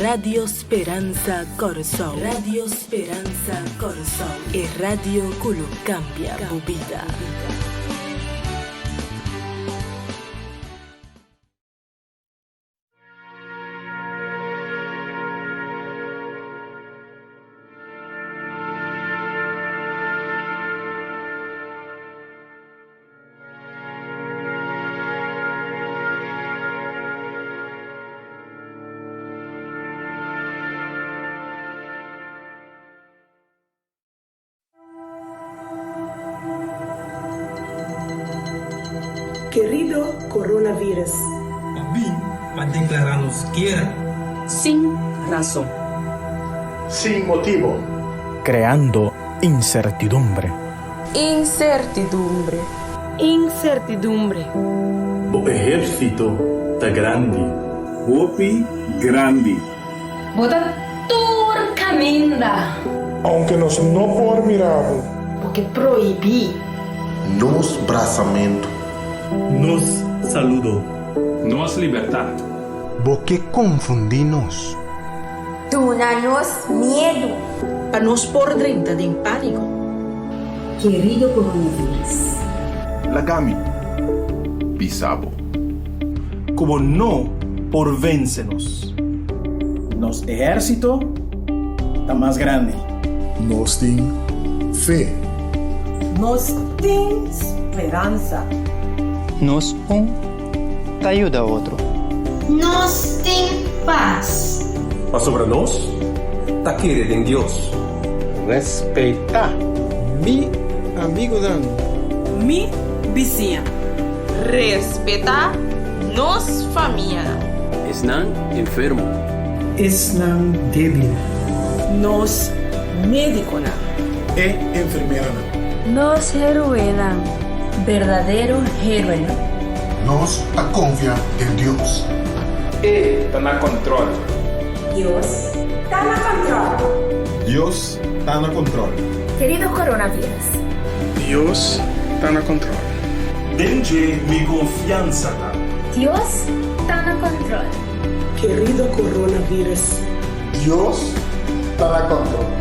Radio Speranza Corso. Radio Speranza Corso. E radio que cambia a vida. Querido coronavirus, Também para declararnos guerra. Sin razón. Sin motivo. Creando incertidumbre. Incertidumbre. Incertidumbre. O exército tá grande. Hopi grande. Boda turcaminda. Aunque nos não por miramos. Porque proibí. Nos braçamento. Nos saludo. Nos libertad. Porque confundinos. Tunanos miedo. Para nos por dentro de pánico. Querido coronavirus. Lagami. Pisabo. Como no por vencenos. Nos ejército está más grande. Nos tem fe. Nos tem esperanza. Nos te ayuda a otro. Nos tem paz. Mas sobre nós, tá querendo em Deus. Respeitar. Mi amigo Dan. Mi vizinha. Respeitar nos família. Estão enfermo. Estão débil. Nos médico. E enfermeira. Nos heroína. Verdadero héroe. Nos a confia em Deus. E está na controle. Deus está na controle. Deus está na controle. Querido coronavírus. Deus está na controle. Dende mi confiança. Deus está na controle. Querido coronavírus. Deus está na controle.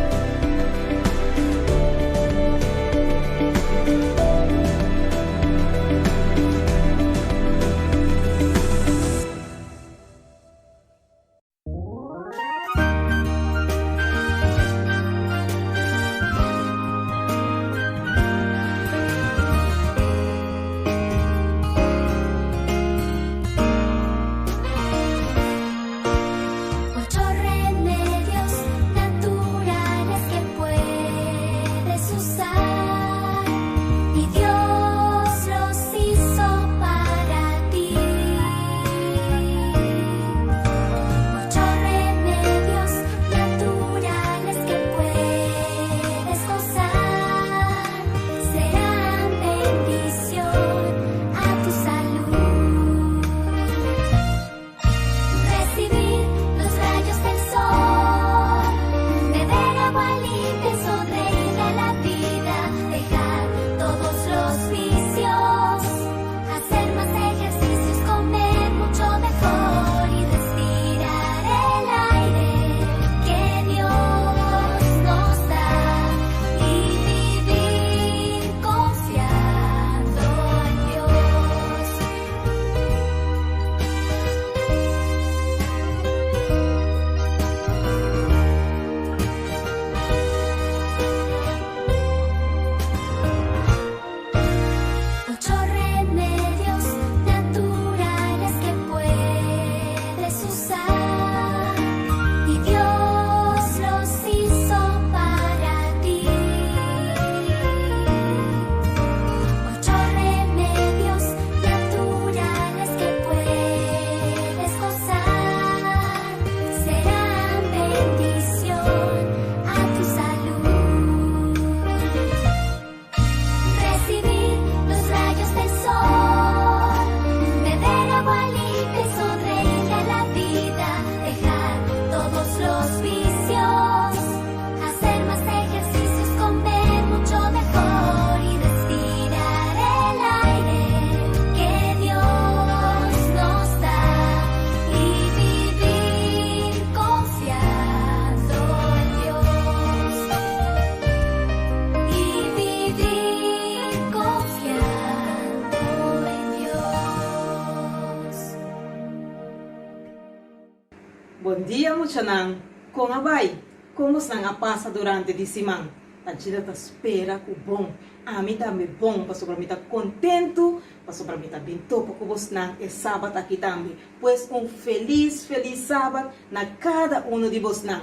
nang com a vai, como se não passa durante a semana. A gente tá espera que bom, a mim também bom, para sobre mim tá contento, para sobre mim tá bem topo que você não é sábado aqui também. Pois feliz sábado na cada de vocês não.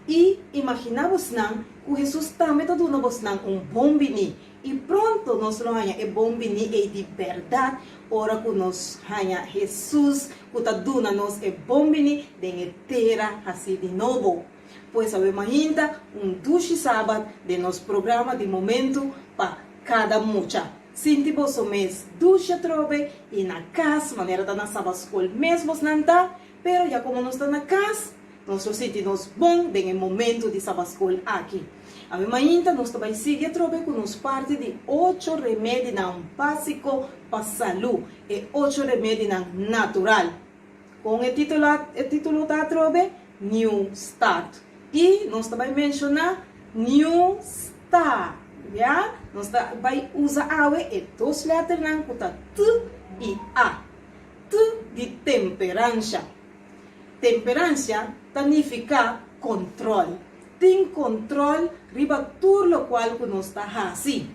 E imagina você não, que Jesus também tá dando você não bom bini. E pronto nós não é bom bini é de verdade. Ora que nós hanya Jesus, que tá dando nós bom bini, de terra assim de novo. Pois sabemos ainda duche sábado de nosso programa de momento para cada mucha. Sinti vos o mês duche trove e na casa, maneira da nossa escola mesmo não está, pero já como nós está na casa, nós sentimos bom de momento de sábado escola aqui. A mesma ainda nós também seguimos trove com nos parte de 8 remédios não básico para saúde e 8 remédios não natural. Com o título da trove New Start. E nós também mencionar New Star, já? Nós vai usar e duas letras não, que tá T e A. T de temperança. Temperança significa controle. Tem controle riba tudo o qual que nós está assim.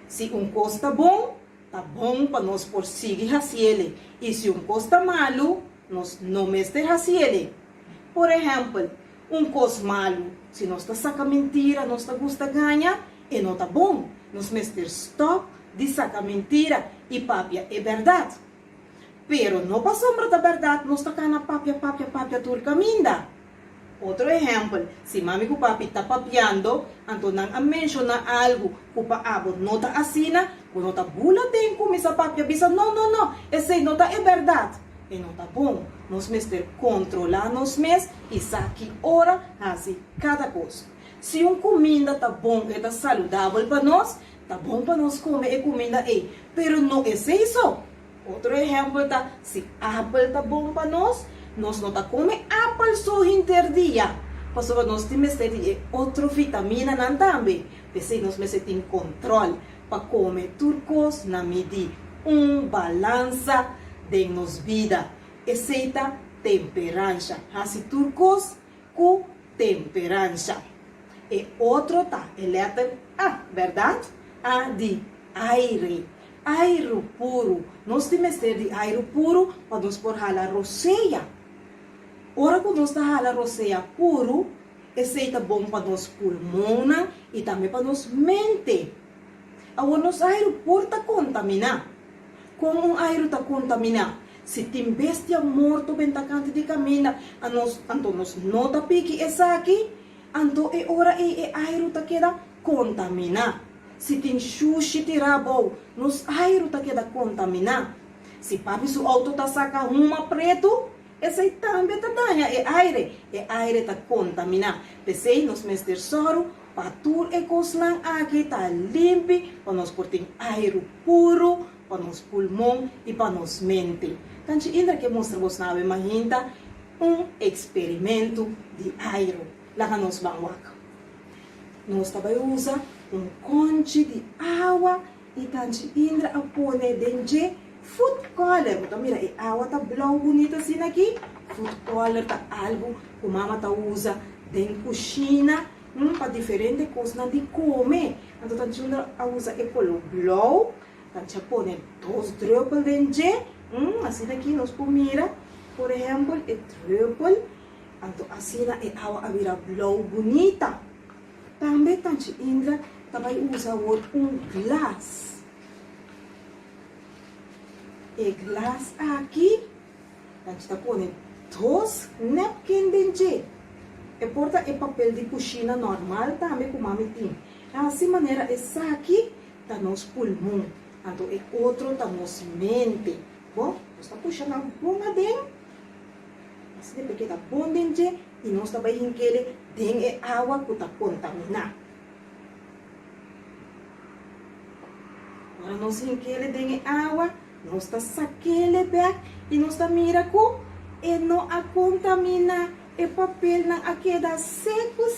Se coisa está bom para nós por seguir assim ele. E se coisa está malo, nós não mestre assim ele. Por exemplo, coisa malo, se nós está saca mentira, nós está gosta ganhar, e não está bom. Nós mestre stop de saca mentira e papia é verdade. Pero não para sombra da verdade, nós está cana papia turca minda. Outro exemplo, se mami com papi está papiando, então não menciona algo que o abo não está assina, que não está bula tem como essa papia bisa, não, esse não está é verdade. E não está bom, nós mestre controlar nós mesmos e saque hora assim cada coisa. Se comida está bom e está saudável para nós, está bom para nós comer a comida aí, pero não é isso. Outro exemplo tá, se apple está bom para nós não está comendo apple só interdia, porque nós temos outra vitamina não também, porque nós mestre tem controle para comer turcos na medida balança de nos vida, aceita temperança, assim turcos com temperança. E outro tá, letra A, verdade? A de aire puro. Nós temos de aire puro para nós por ralar roceia. Ora quando nós tá ralar roceia puro, aceita bom para nós pulmão e também para nós mente. Agora nós aire puro tá contaminar. Como aire está contaminado, se tem bestia morto bem tacante de caminho, então nós não está pique essa aqui, então é hora e aire está queda contaminado. Se tem xuxi tirabo, nos aire está queda contaminado. Se papi seu auto está saca uma preto, esse também está danha é aire está contaminado. Pensei nos mestre soro, para tudo é coisa aqui está limpo, para nós portem aire puro, para nos pulmão e para nos mente. Então, ainda que mostramos na imagina experimento de aire. Lá que nós vamos aqui. Nós também usamos conche de água e tanto ainda a pôr dentro food color. Então, mira, a água está blue bonita assim aqui. Food color está algo que a mama tá usa dentro da cozinha para diferentes coisas de comer. Então, tanto ainda a usa o color blue. Então, põe 2 droppels dentro, assim aqui nós pomira, por exemplo, droppel, então assim a água a virar blue bonita. Também tanto ainda também usa glass. E glass aqui, então põe 2 napkins dentro. E porta é papel de cozinha normal também como a mãe tem. Assim maneira essa aqui tá nos pulmão. Então, é outro da nossa mente. Bom, nós estamos puxando a bunga dentro. Assim, porque está bom dentro. E nós estamos em que ele tem água que está contaminada. Agora, nós em que ele tem água, nós estamos saquele back e nós estamos mirando e não a contamina. E papel não a queda seco,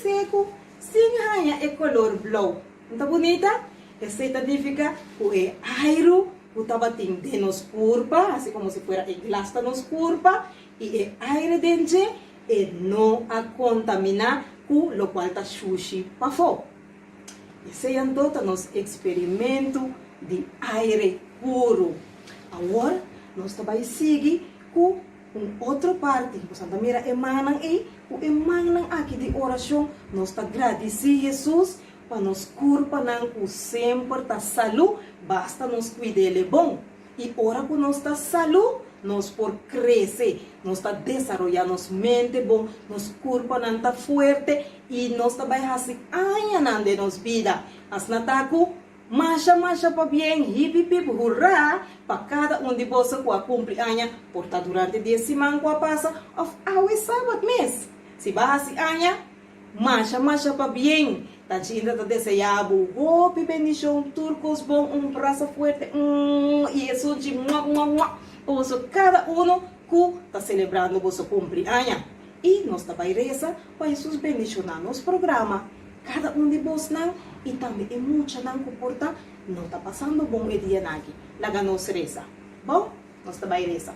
sem ranha é color blue. Não está bonita? Essa significa que o aire estava dentro nos curva, assim como se fosse a glass nos curva, e o aire dentro e não a contaminar com lo qual está sushi para fora. Esse é então nosso experimento de aire puro. Agora, nós também seguimos com outra parte. Nós também mira emanan aí, o emanan aqui de oração. Nós está agradecer Jesus para nos curpa não sempre tá saúde, basta nos cuidar ele bom. E ora que nós está saúde, nós por crescer, nós está desenvolver nossa mente bom, nos curpa não tá forte e nós também assim aia não de nos vida. As nataku Masha pa bien, hip hip hurra, para cada de vós que a cumpleaños, por estar durante 10 semanas que passa, of our Sabbath mês. Se basi aña, masha pa bien, tá tinta tá desejado, hope bendição, turcos bom, braço forte, e isso de Posso cada que tá celebrando o vosso cumpleaños. E nós também reza para Jesus bendicionar nosso programa. Cada de vós não, e também é muito não comporta, não está passando bom o dia aqui. Laga nós reza. Bom, nós também reza.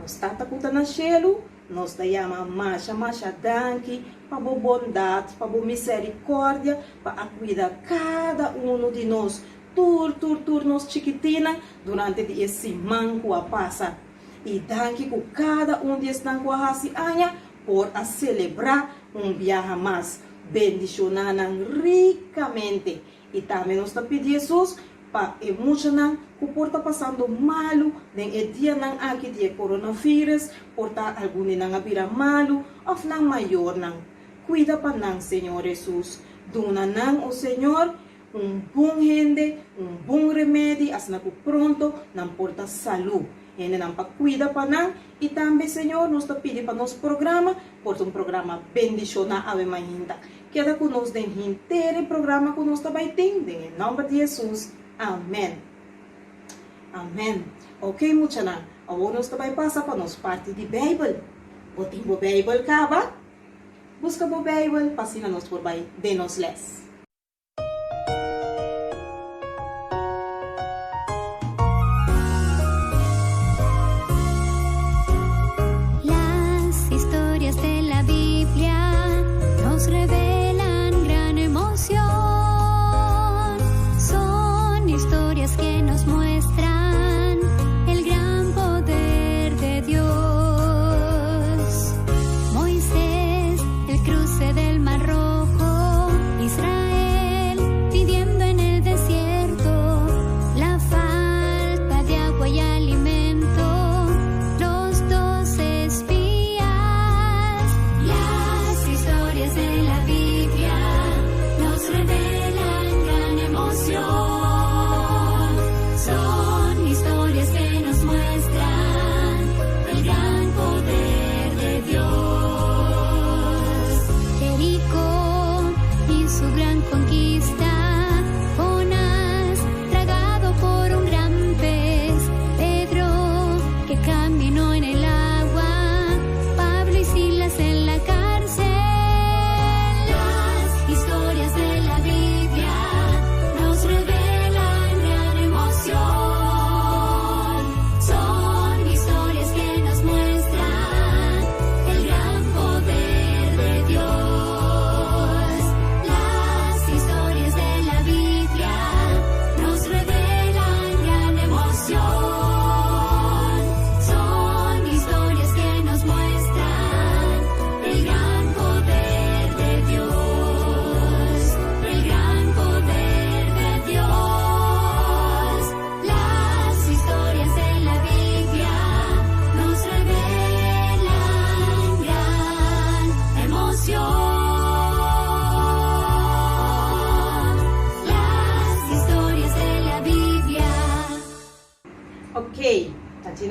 Nós está taputa na chelo, nós da chama masha danke, para boa bondade, para boa misericórdia, para cuidar cada de nós, tur nós chiquitina, durante esse manco a passa. E danke com cada de estão com a racianha, por a celebrar viaje mais. Bendicionanan ricamente. E também nós está pedindo Jesus para emocionar que porta passando malo nem dia não aqui de coronavírus, porta algum não vira malo, ou não maior não. Cuida para não, Senhor Jesus. Dona não o Senhor bom gente, bom remédio, assim que pronto não porta saúde. Ele não para cuida para não. E também, Senhor, nós está pedindo para nosso programa, por programa bendicionar a ainda. Queda conosco dentro inteiro programa que nós também temos, em nome de Jesus. Amém. Amém. Ok, muito bem. Agora nós também passa para nossa parte de Bíblia. Botem o Bíblia, caba. Busca o Bíblia, passina nós por aí, de nós les.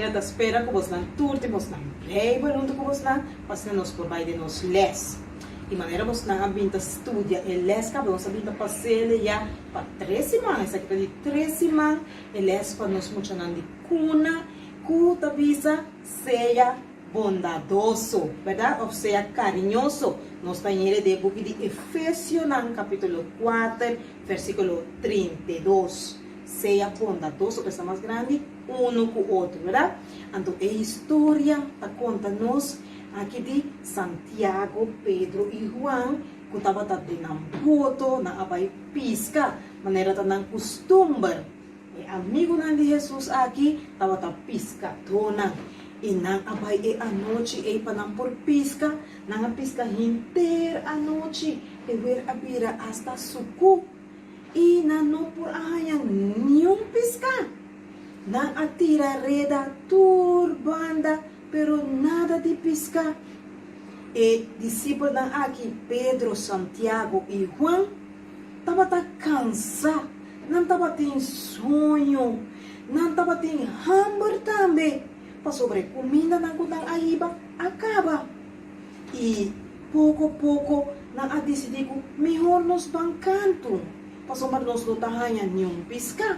Da espera que você não turte, você não breve, onde que você não, você nos provide nos les. E maneira você não vinda estudia e les, que você vinda passear já para 3 semanas, aqui de 3 semanas, e les para nos mostrando de cuna, cuta visa, seja bondadoso, verdade? Ou seja, carinhoso. Nós estamos em de book de Efésios, capítulo 4, versículo 32. Seja bondadoso, que está mais grande, com o outro, verdade? Então, a história está conta-nos aqui de Santiago, Pedro e Juan, que estava ng boto, na abay pisca, maneira ng costume. Amigo ng de Jesus aqui, estava pisca, dona. E nang abay anoche, panang por pisca, nang pisca hinter anoche, ver abira hasta suku. E nano por ahayang niyong pisca. Nang atira reda turbanda, pero nada de pisca. Discípulo ng aqui, Pedro, Santiago e Juan, tava cansa, não tava tem sonho, não tava tem hamburger também, para sobre comida ng kutang aiba, acaba. E pouco, nang adesidi ko, melhor nos bangkanto, para sobre nos lutahanyan yung pisca.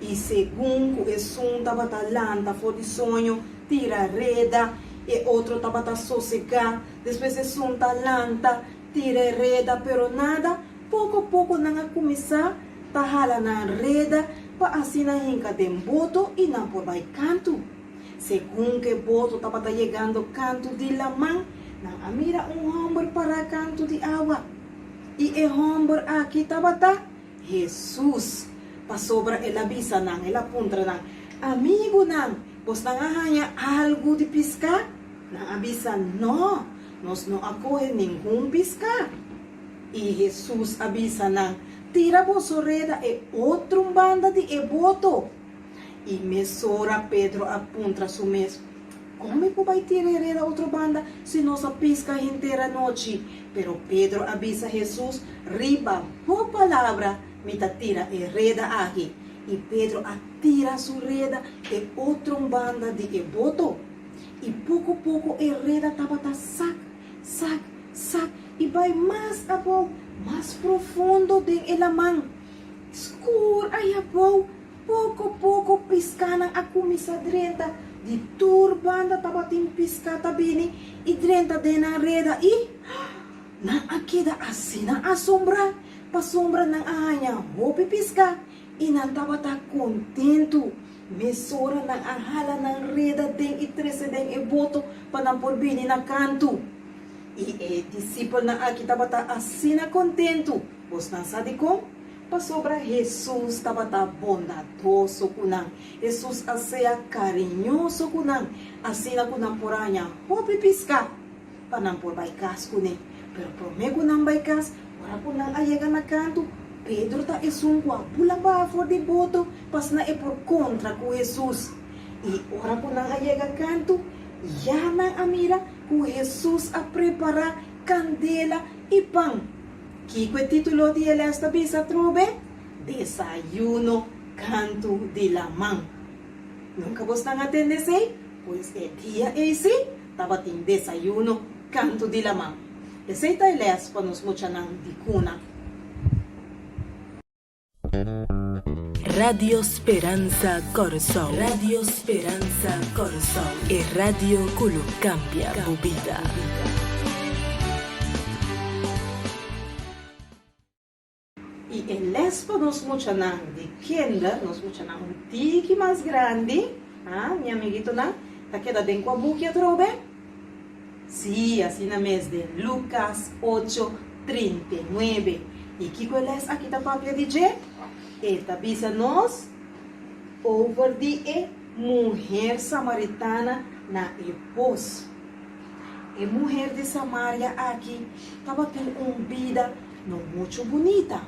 E segundo o esum tava lanta, for de sonho, tira reda, e outro tava sossegar, depois esum lanta, tira reda, pero nada, pouco nang começar, tahala na reda, pa asina hinka dem boto e não por vai canto. Segundo que boto tava chegando canto de lamang, nang amira hombre para canto de água. E hombre aqui tava Jesus. Pasobra elabisa nang elapuntra nang amigo nang pos nangahanya algo de pisca nang abisa no nos no acoge ningún pisca e Jesus abisa nang tira bosoreda outro banda de boto e mesora Pedro apunta su mes como que vai tirar outra banda se nossa pisca inteira noite pero Pedro abisa Jesus riba por palavra mita tira reda aqui e Pedro atira su reda outro banda de boto e pouco reda tava sac e vai mais abou mais profundo de elamang escuro aí abou pouco piscana a comissa drenta de turbanda tava tem pisca tabini e drenta de na reda e na akida asina assombra pasombra ng ahanya hopi pisca e nantaba contento mesora ng ahala ng reda deng itrese deng boto panamporbini na kanto e disciple na akita bata asina contento pos nang sadiko pasobra Jesus tabata bondadoso kunang Jesus asaya carinhoso kunang asina kunang poranya hopi pisca panampor baikas kuning pero promego nang baikas ora po nang ayaga na kanto, Pedro ta esungkwa, pula ba for de boto, pas na por kontra ko Jesus. E ora po nang ayaga kanto, yana amira ko Jesus a prepara candela e pang. Kiko titulo di esta bisa trobe? Desayuno canto de lamang. Nunca vos nang atendese? Pues dia ese, tabating desayuno canto de lamang. Receita iles panos mucha ng dikuna. Radio Speranza Corazón. Radio Speranza Corazón. E radio culo cambia tu vida. E iles panos mucha ng di kinder, nos mucha ng un tiki mas grande. Mi amiguito na, takeda den kwa bukia trobe? Sí, así na mes de Lucas 8:39. ¿Y qué es aquí ta papia DJ? Esta bisa nos over the mujer samaritana na epos. E mujer de Samaria aqui tava tendo vida no muito bonita.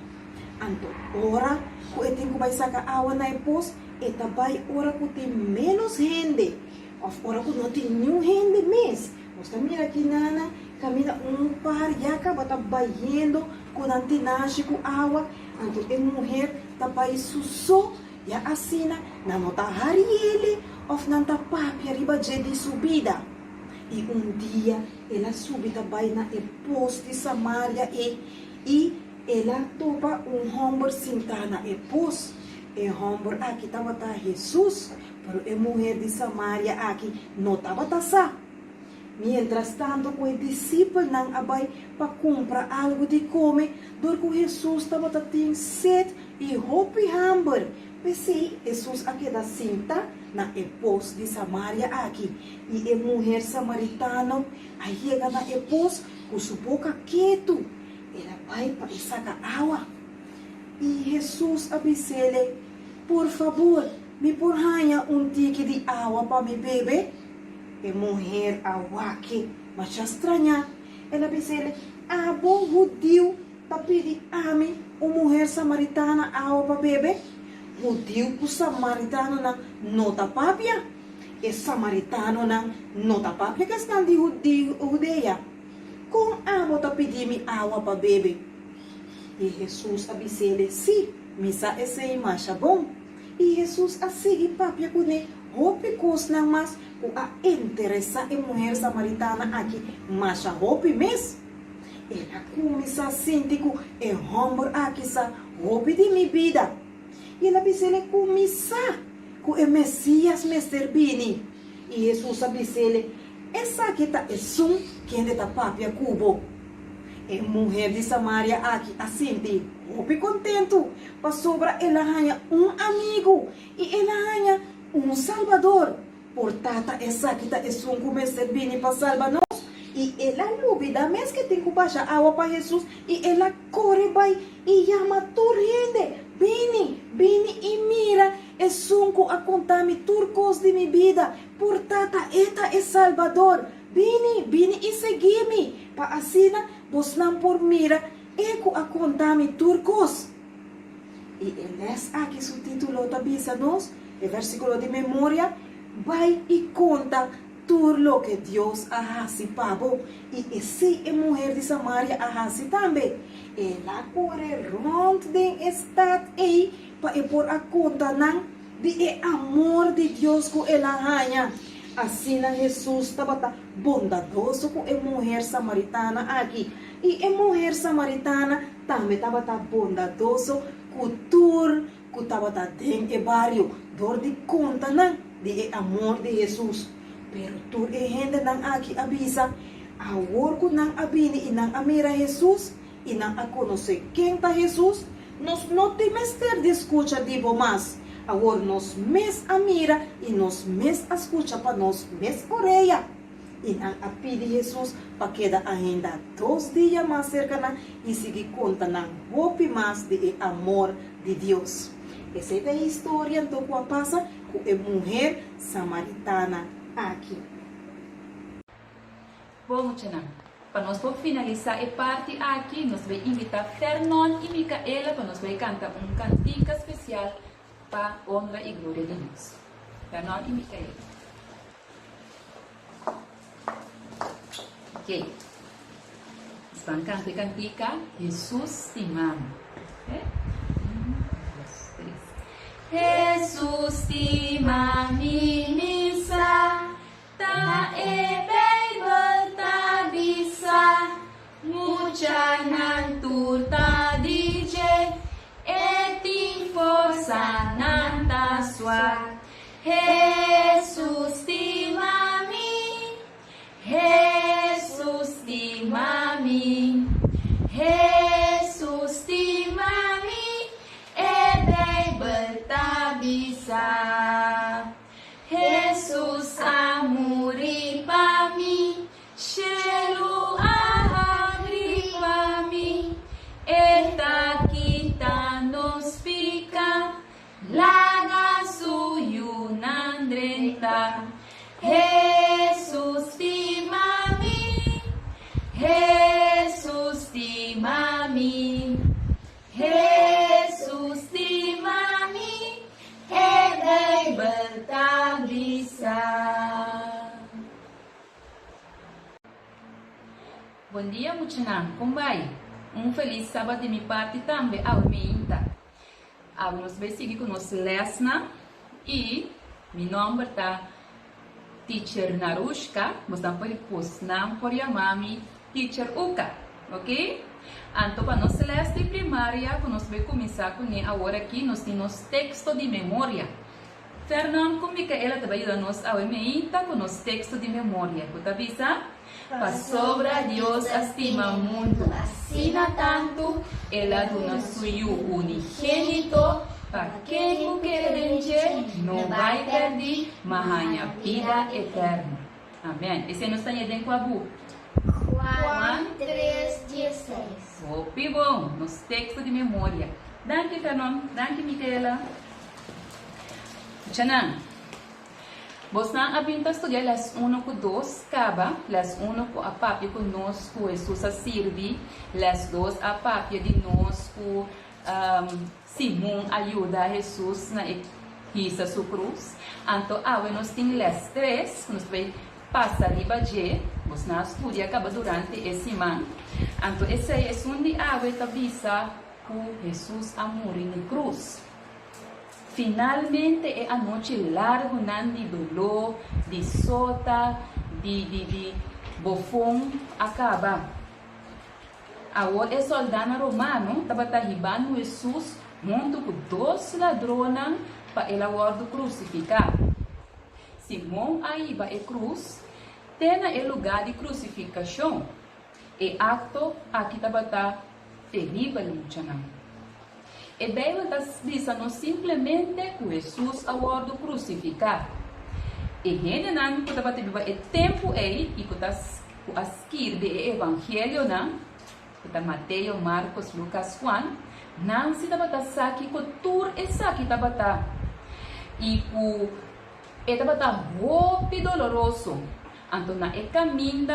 Anto ora ko etin ko vai saka awa na epos, eta vai ora ko tem menos gente. Of ora ko não tem nenhum gente mes. Mosta mira aqui nana, camina par, ya acaba bayendo com antinashi com água, anto é mulher tapai suso, ya asina, na nota hariele, of nanta papi arriba de subida. E dia, ela subi tabay na epos de Samaria e ela topa homem sentana epos. E homem aqui tava Jesus, pero é mulher de Samaria aqui não tava sa. Mientras tanto, o discípulo nang abay pa compra algo de comer, dor ko Jesus tava ting set e hopi hamburger. Pesi, Jesus aqui da cinta, na epos de Samaria aqui. E a mulher samaritana aí chega na epos com sua boca quieto. Ela vai para sacar água. E Jesus avisou-lhe, por favor, me porranha tique de água para me beber. A mulher aqui, mas estranha. Ela avisou-lhe, bom judeu, tá pedindo a mim, uma mulher samaritana água para beber. Judeu com samaritano não tá papia. E samaritano não tá papia, que estão de judeia. Como água tá pedindo água para beber? E Jesus avisou-lhe, sim, misa esse imagem bom. E Jesus assim papia com ele, roupa cos não mas com a interessa em mulher samaritana aqui, mas a roupa mesmo. Ela começa a sentir que é ombro aqui sa roupa de minha vida. E ela avisou-lhe começar com o Messias Mestre Bini. E Jesus avisou-lhe, essa aqui tá é som quem está papia cubo. É mulher de Samaria aqui assim, roupa contento, para sobra ela ganha um amigo e ela ganha um salvador. Portanto, essa aqui tá é som que o Mestre Bini para salvar nós. E ela duvida mesmo que tem que baixar água para Jesus. E ela corre vai e chama toda gente. Bini e mira. É sonco a contar-me turcos de minha vida. Portanto, esta é Salvador. Bini e segui-me. Para assim, vos não por mira. Eco a contar-me turcos. E eles aqui o título da Bíblia nos, o versículo de memória, vai e conta tudo lo que Deus arrasi pavo. E se a mulher de Samaria arrasi também. Ela corre rond den estado aí para pôr a conta de amor de Deus que ela ganha. Assim Jesus estava bondadoso com a mulher samaritana aqui. E a mulher samaritana também estava bondadoso com tudo que estava dentro do barrio. Dor de conta de amor de Jesus. Pero tu e gente nang aqui avisa, a worko nang abini e nang amira Jesus, e nang a conhecer quem tá Jesus, nós não temos ter de escuta de mas, agora nós mes amira e nós mes escuta para nós mes oreia. E nang a pedi Jesus para queda ainda 2 dias mais cerca e seguir conta nang hope mais de amor de Deus. Essa é a história então que passa com a mulher samaritana aqui. Bom, Tchanan, para nós finalizar a parte aqui, nós vamos invitar Fernando e Micaela para nós cantar cantiga especial para honra e glória de Deus. Fernando e Micaela. Ok. Nós vamos cantar cantiga Jesus te ama. Jesus te ama, misa, ta e Bible ta bisa, mucha nantur ta dice, e ti forza nanta sua. Jesus te ama, Jesus te ama, Jesus te ama. Jesus amori para mim, chelo agri para mim, eta kita nos fica, laga suyu nandrenta. Jesus te mami, Jesus te mami, Jesus te mami. Bom dia, Muchanan. Como vai? Feliz sábado de minha parte também ao minta. Nós vamos seguir com nossa lesson e meu nome é Teacher Narushka. Nós vamos postar por chamar-me Teacher Uka, ok? Então, para nossa lesson de primária, nós vamos começar com agora aqui, nós temos texto de memória. Fernando, como que ela te vai ajudar-nos a emenda com nosso texto de memória? Você avisa? Para sobra Deus estima muito, assina tanto, ela dona suyo unigênito, para quem o quer não vai perder, mas ganha vida eterna. Amém. Esse não está em Abu. Juan 3:16. Opi bom, nos textos de memória. Danke, Fernando. Danke, Micaela. Tchanan. Bosnan abinta estudar las 1 com 2 caba, las 1 com a papia com nós com Jesus a servir, las 2 a papia de nós com Simão ajuda a Jesus na risa sua cruz. Então, nós temos las 3, nós vai passar riba de, Bosnan estuda acaba durante esse ano. Então, esse é onde a avisa que Jesus a morrer na cruz. Finalmente é a noite larga de dolor, de sota, de bofão acaba. Agora, o soldado romano estava derribando Jesus junto com 2 ladrões para ele agora crucificar. Simão aiba a cruz, tem o lugar de crucificação. E acto aqui estava terrível, E Bíblia está dizendo simplesmente que Jesus agora crucificar. E gente não estava tendo o tempo aí e que a esquerda do Evangelho não, que está Mateus, Marcos, Lucas, Juan, não se estava aqui que tudo essa aqui estava e que estava muito doloroso. Então na caminho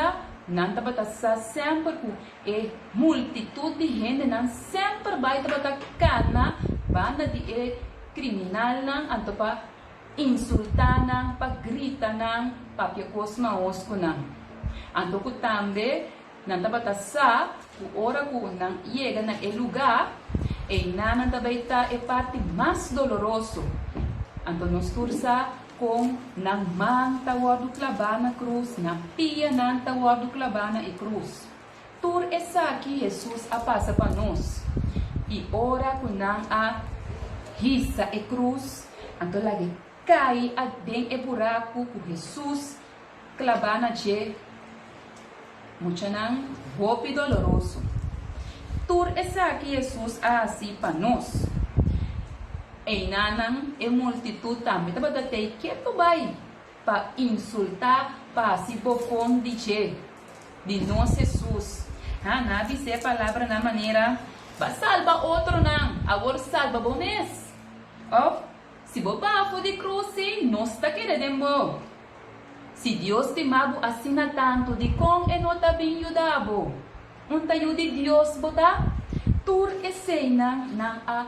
não estava sempre com a multitud de gente, não sempre vai estar cana, banda de criminal, então para insultar, para gritar, para que coisa mais com não. Então que também não estava sa, o hora que não chega na lugar, e não também está a parte mais doloroso. Então nós tursa com na manta do clavar na cruz, na pia nanta do clavar na cruz. Tur essa aqui Jesus a passa para nós. E ora com a risa a cruz, então lá cai a dentro do buraco que Jesus clavar na che, muito não, golpe doloroso. Tur essa aqui Jesus a assim para nós. E nanang e multitud também estava até que tu vai para insultar, para se bofon de nós Jesus. Não dizer a palavra na maneira para salvar outro não, agora salva bones. Se você bafo de cruz, nós está querendo. Se Deus te mago assina tanto de com e não está bem ajudado, não está de Deus botar, tur e cena na a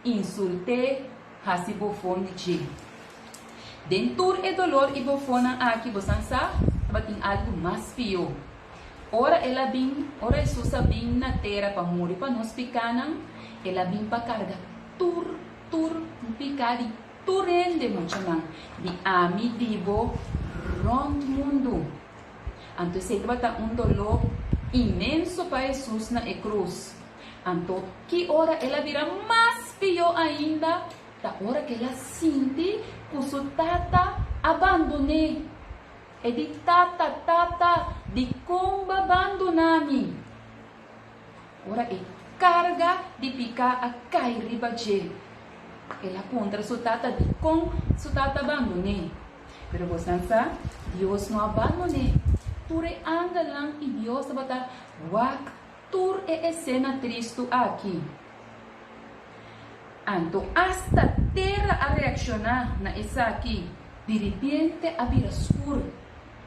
insulte hasi bofon de dentur e dolor e bofona aqui você sabe tem algo mais pior. Ora ela bem, ora Jesus bem na terra para morrer para nós picanan, ela bem para carga tur picari turende manchanan de ami dibo rond mundo. Então se trata dolor imenso para Jesus na cruz. Então, que hora ela vira mais pior ainda, da hora que ela sente que sua tata abandonei. E de tata, de como abandonar-me. Ora é carga de picar a cair ribaje. Ela contra sua tata de como sua tata abandonei. Pero você sabe, Deus não abandonei. Ture anda lá e Deus vai estar wak. Tur e cena triste aqui. Então, hasta terra a reaccionar na essa aqui. De repente, a vira escuro.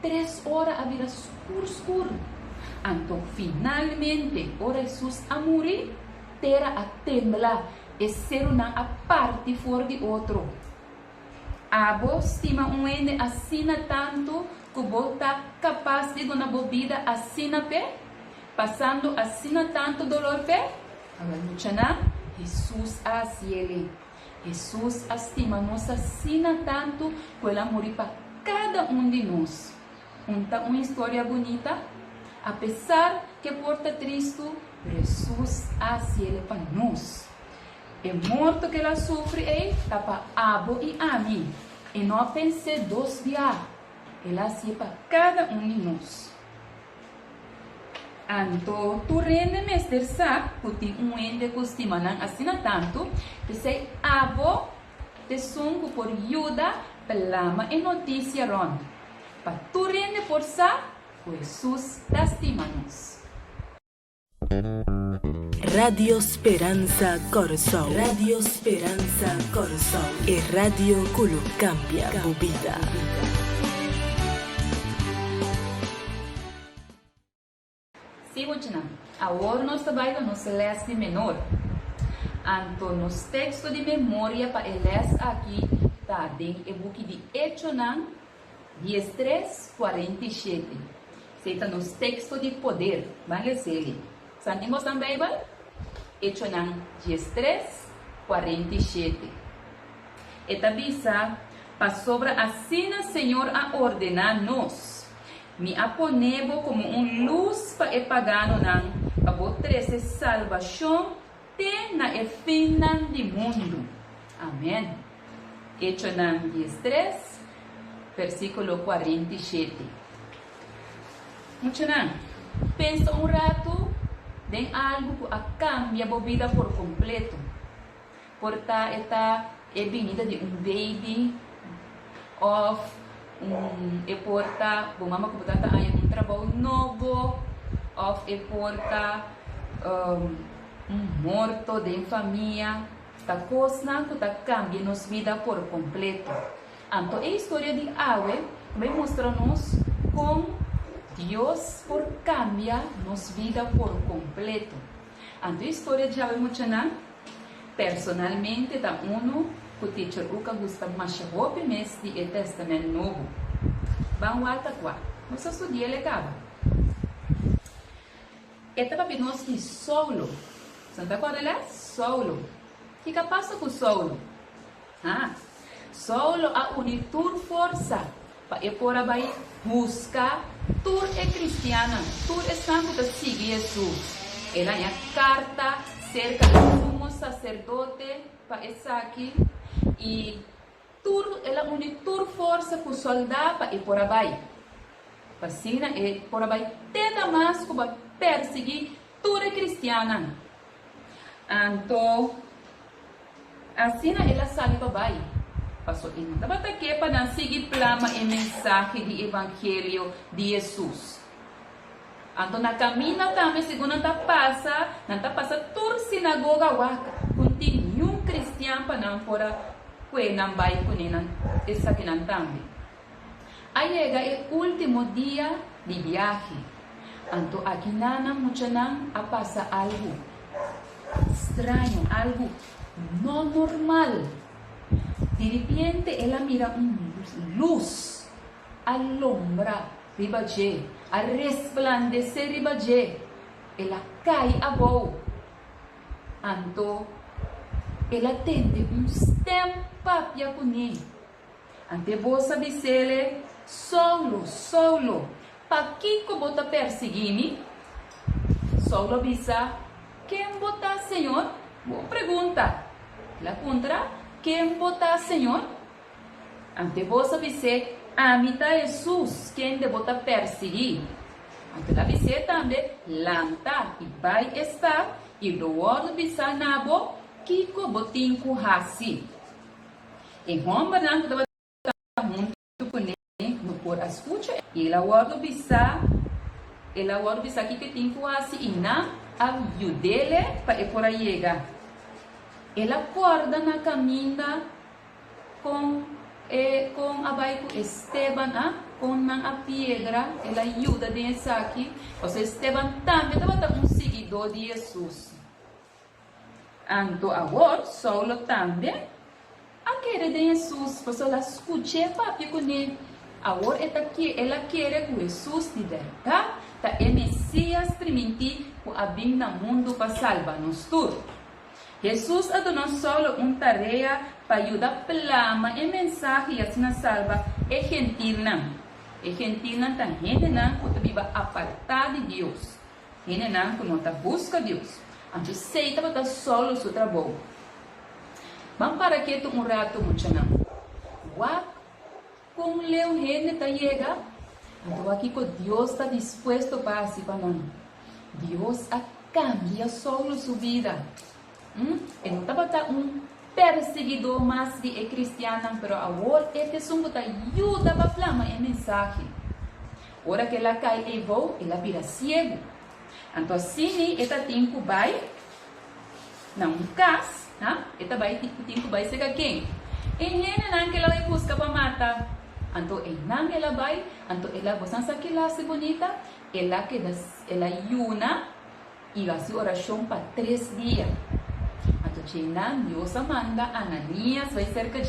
3 horas a vira escuro. Então, finalmente, ora Jesus a morrer, terra a temblar. E ser uma a parte fora de outro. A voz estima ende assina tanto que volta capaz de uma bebida assina pé. Passando assim tanto dolor pé, agora Jesus assim ele, Jesus estima nós assim tanto que ele morreu para cada de nós. Uma história bonita, apesar que porta triste, Jesus assim ele para nós. É morto que ela sofre tá para abo e a mim, e não pensei 2 dias, ela assim para cada de nós. Anto, tu rende mester sa, puti ende costima nang asina tanto, te sei abo, te sungo por yuda, pelama e notícia ron. Pa tu rende por sa, Jesus lastimanos. Radio Speranza Corazón. Radio Speranza Corazón. E Radio Culo cambia tu vida. Sim, agora nós trabalhamos no celeste menor. Então, nos textos de memória para eles aqui, tá dentro do book de Echonan 13:47. Está nos textos de poder. Vamos ler. Santimos na Bíblia? Echonan 13:47. Esta visa para sobre assim o Senhor a ordenar-nos. Me aponebo como luz para e pagano nan, para botrese salvação te na e fim de mundo. Amém. Echonan 13, versículo 47. Muito não. Pensa rato em algo que cambia a vida por completo. Porta esta é vinda de baby of e porta mama que botata aí trabalho novo of e porta morto de família ta coisa que ta cambia nos vida por completo. Então a história de Awe vai mostrar-nos como Deus por cambia nos vida por completo. Então a história de Awe muchana personalmente ta que o teacher Uka gusta mais roupa mês de Testamento Novo. Vamos lá, nós estudamos legal. Esta papi nós que Saulo. Santa Corela? Saulo. O que passa com Saulo? Saulo a unir tur força para ir por aí buscar tur é cristiana, tur é santo que sigue Jesus. Ela é carta cerca do sumo sacerdote para essa aqui. E ela une tur força com soldado e por aí. Vacina e por aí até Damasco para perseguir toda cristiana. Então, assim ela sai para aí. Passou em uma que para seguir plama e mensagem do Evangelho de Jesus. Então, na caminha também, segundo não passa tur sinagoga waka. Continua cristiano para não fora que não vai com essa que não também. Aí chega o último dia de viagem. Então aqui não a passa algo estranho, algo não normal. De repente ela mira luz, alumbra ribaje, a resplandecer ribaje. Ela cai a voz. Então ela tende papia com ele. Ante você disse Saulo, para que bota perseguir-me? Saulo disse, quem bota Senhor? Boa pergunta. Ela contra, quem bota Senhor? Ante você disse, amita Jesus, quem de bota perseguir? Ante ela disse também, lanta e vai estar, e do outro disse, nabo, Kiko botin ku hasi. E Roma não estava muito com ele no por escuta. E ela guarda bisa que tem ku hasi e na ajudele para por aí chegar. Ela acorda na caminha com a baico Esteban, com a pedra, ela ajuda dessa aqui. Ou seja, Esteban também estava seguidor de Jesus. Então agora, Saulo também a querer de Jesus, porque ela escuta papi com ele. Agora ela quer que Jesus de verdade, é Messias permitir que a vinda no mundo para salvar-nos tudo. Jesus a dado Saulo uma tarefa para ajudar a plama e mensagem assim na salva e gentil não. E gentil não tem gente não que viva apartado de Deus. Gente não que não busca Deus. Então, seita para solo o seu trabalho. Vamos para aqui rato muito não. Com leu gente está chega. Então aqui que Deus está disposto para assim para nós. Dios cambia solo su vida. Él no estaba un perseguidor más de cristiano, pero ahora este sungo te ayuda a flama el mensaje. Ahora que la cae e vou, ela vira ciego. Então, assim, esta tempo vai, não cas, esta vai tempo vai ser quem? E não que ela vai buscar para matar. Então, não ela vai, então ela gosta que ela se bonita, ela que ela yuna e vai se oração para 3 dias. Então, China, Deus manda Ananias vai ser que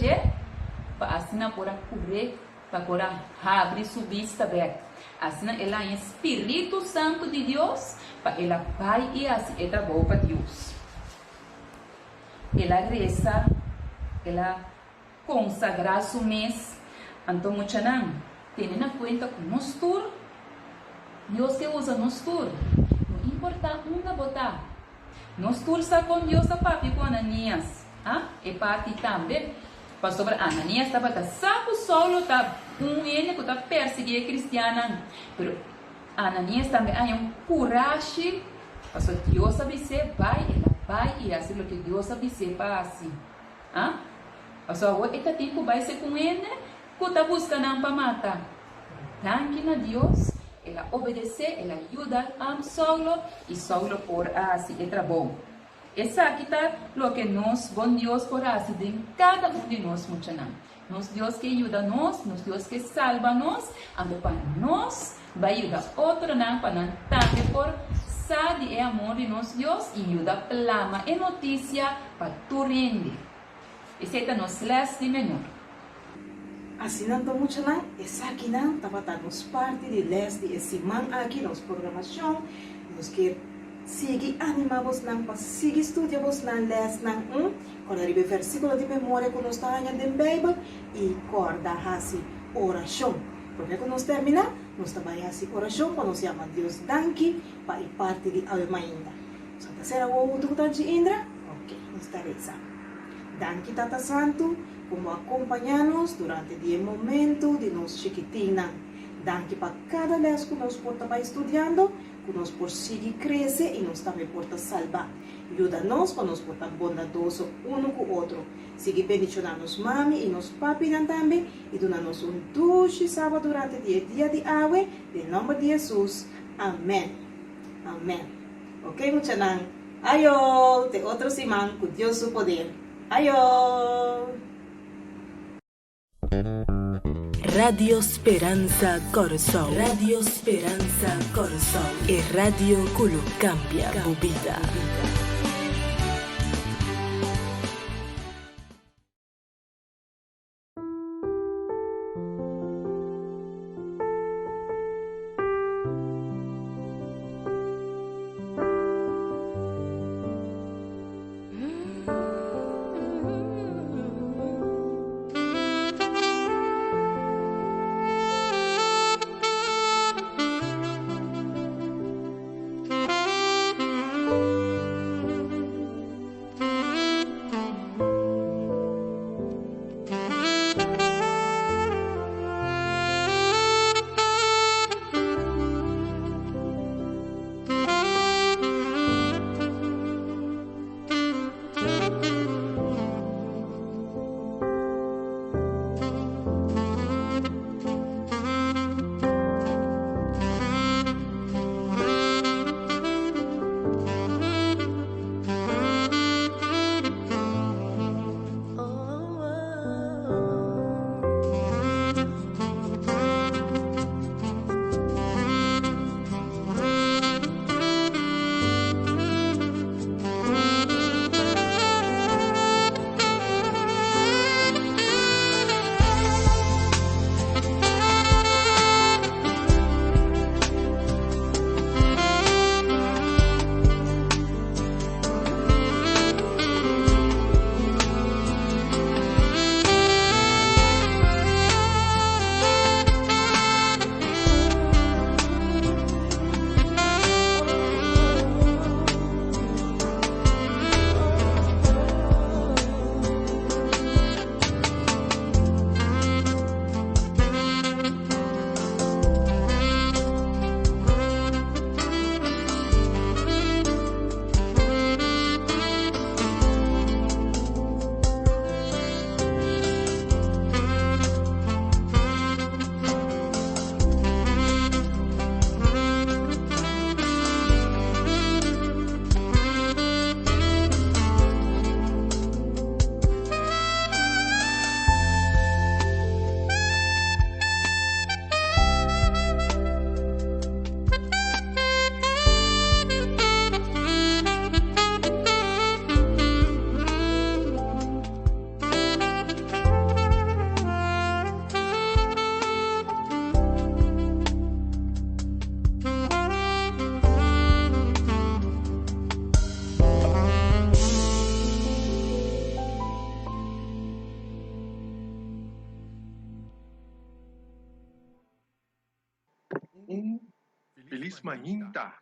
para assinar por cobrir, para abrir sua vista aberta. Assim, ela é Espírito Santo de Deus, para ela vai e assim, ela boa para Deus. Ela reza, ela consagra seu mês. Então, muita não tem na conta com nós tur. Deus que usa nós tur. Não importa uma botar. Nós tur está com Deus, a papi com Ananias. E parte também. Pastor Ananias estava saco solo, tá ele que está perseguindo cristiana. Mas Ananias também tem coragem. Pastor Deus sabe se vai, ela vai e assim o que Deus sabe se passa. Pastor agora este tempo vai ser com ele que está buscando para matar. Danke a Deus, ela obedece, ela ajuda a solo e solo por assim é bom. Essa aqui está o que nós, bom Deus, por assim, de cada de nós, muito não. Nós Deus que ajuda nós Deus que salva nós, ando para nós, vai ajudar outro não, para não também por sabe e amor de nós Deus, e ajuda plama e notícia para tu rende. Esse é nos les de menor. Assim não muito não, essa aqui não, estava nos parte de les de esse man aqui, nos programação, nos que sigue animamos não para seguir estudiamos não les não quando arriba versículo de memória que nós está em a Bíblia e corda assim oração porque quando nós termina nós trabalha assim oração quando nós chama Deus danke para ir parte de alma ainda Santa será o outro tanto Indra ok nós estaremos danke Tata Santo como acompanhar-nos durante o momento de nós chiquitina danke para cada vez que nós porta estudando que nós por seguir crescer e nós também por salvar. Ajuda-nos para nós portar bondadoso um com o outro. Siga bendicionando-nos mami e nos papi também e dando-nos dulce sábado durante o dia de água, em nome de Jesus. Amém. Amém. Ok, muchanan? Ayo, te outro simán, com Deus o poder. Ayo. Radio Speranza Corazón. Radio Speranza Corazón. E radio que lo cambia tu vida.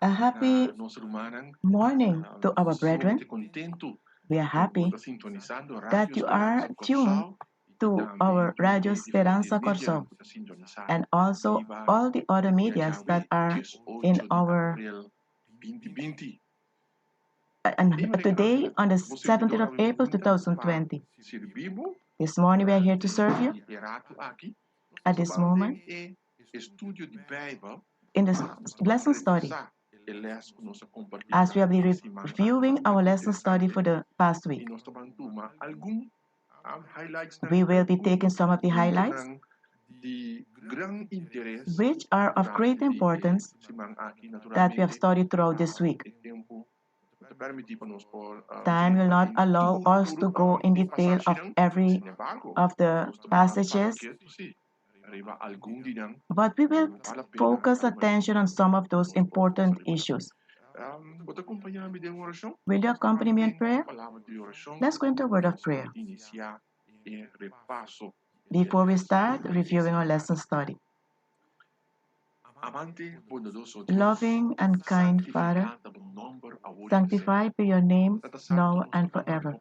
A happy morning to our brethren. We are happy that you are tuned to our Radio Speranza Corso and also all the other medias that are in our. And today, on the 17th of April 2020, this morning we are here to serve you. At this moment, in this lesson study, as we have been reviewing our lesson study for the past week, we will be taking some of the highlights, which are of great importance, that we have studied throughout this week. Time will not allow us to go in detail of every of the passages, but we will focus attention on some of those important issues. Will you accompany me in prayer? Let's go into a word of prayer before we start reviewing our lesson study. Loving and kind Father, sanctified be your name now and forever.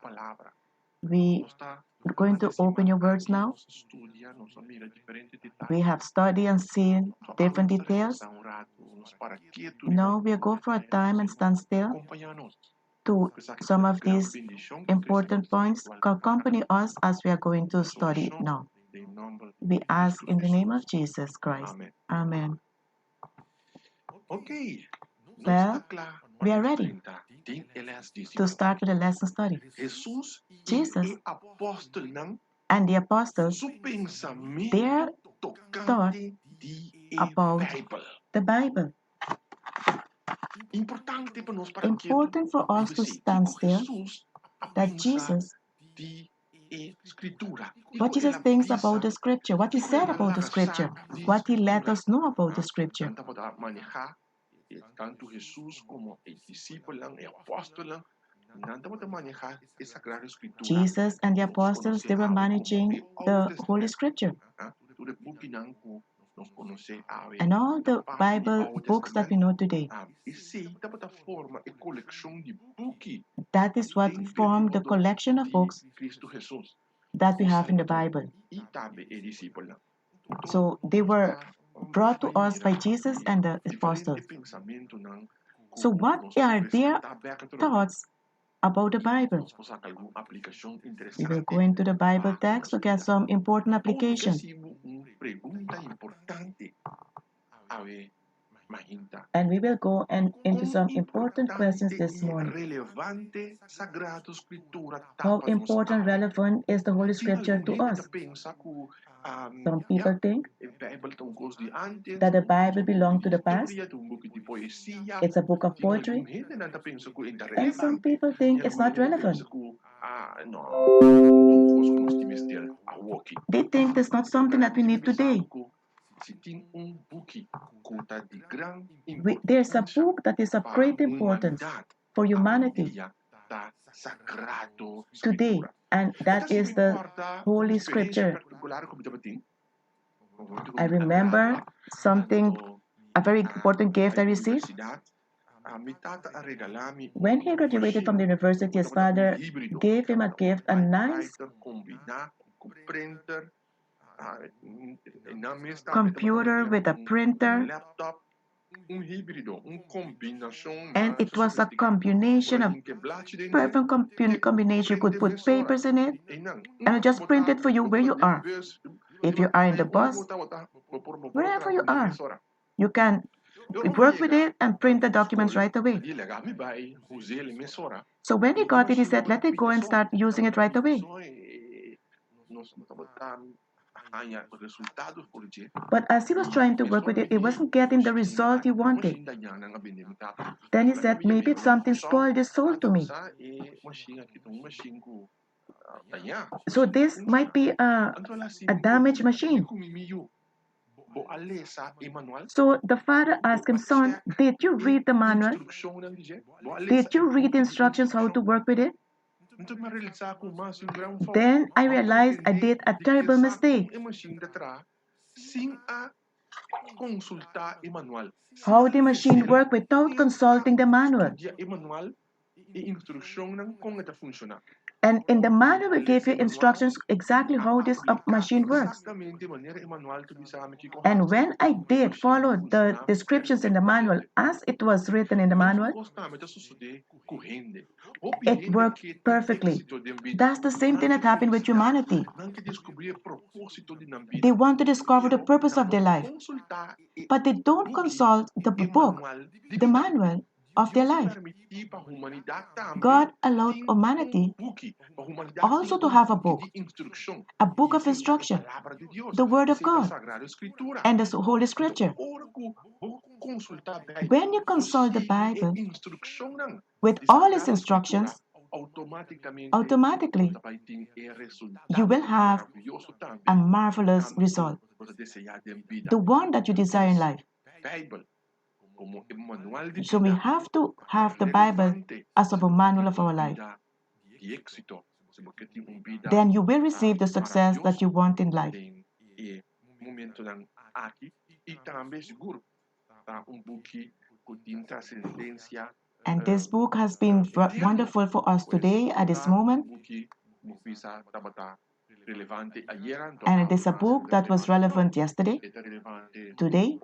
We are going to open your words now. We have studied and seen different details. Now we'll go for a time and stand still to some of these important points. Accompany us as we are going to study now. We ask in the name of Jesus Christ. Amen. Well, we are ready to start with the lesson study. Jesus and the apostles, their thought about the Bible. Important for us to stand still that Jesus, what Jesus thinks about the scripture, what he said about the scripture, what he let us know about the scripture. Jesus and the apostles, they were managing the Holy Scripture. And all the Bible books that we know today, that is what formed the collection of books that we have in the Bible. So they were brought to us by Jesus and the apostles. So what are their thoughts about the Bible? We will go into the Bible text to get some important application. And we will go into some important questions this morning. How important, relevant is the Holy Scripture to us? Some people think that the Bible belongs to the past. It's a book of poetry. And some people think it's not relevant. They think it's not something that we need today. There's a book that is of great importance for humanity today, and that is the Holy Scripture. I remember something, a very important gift I received. When he graduated from the university, his father gave him a gift, a nice computer with a printer, and it was a combination of perfect combination. You could put papers in it and just print it for you where you are. If you are in the bus, wherever you are, you can work with it and print the documents right away. So when he got it, he said, let it go and start using it right away. But as he was trying to work with it, it wasn't getting the result he wanted. Then he said, maybe something spoiled his soul to me. So this might be a damaged machine. So the father asked him, son, did you read the manual? Did you read the instructions how to work with it? Then I realized I did a terrible mistake. consultar o manual. how the machine worked without consulting the manual. Estudia o manual e instrução não como está funcionar. And in the manual, we give you instructions exactly how this machine works. Exatamente a maneira o manual tu bisame que And when I did follow the descriptions in the manual as it was written in the manual, it worked perfectly. That's the same thing that happened with humanity. They want to discover the purpose of their life, but they don't consult the book, the manual of their life. God allowed humanity also to have a book of instruction, the Word of God, and the Holy Scripture. When you consult the Bible with all its instructions, automatically you will have a marvelous result, the one that you desire in life. So we have to have the Bible as of a manual of our life. Then you will receive the success that you want in life. And this book has been wonderful for us today at this moment. And it is a book that was relevant yesterday, today,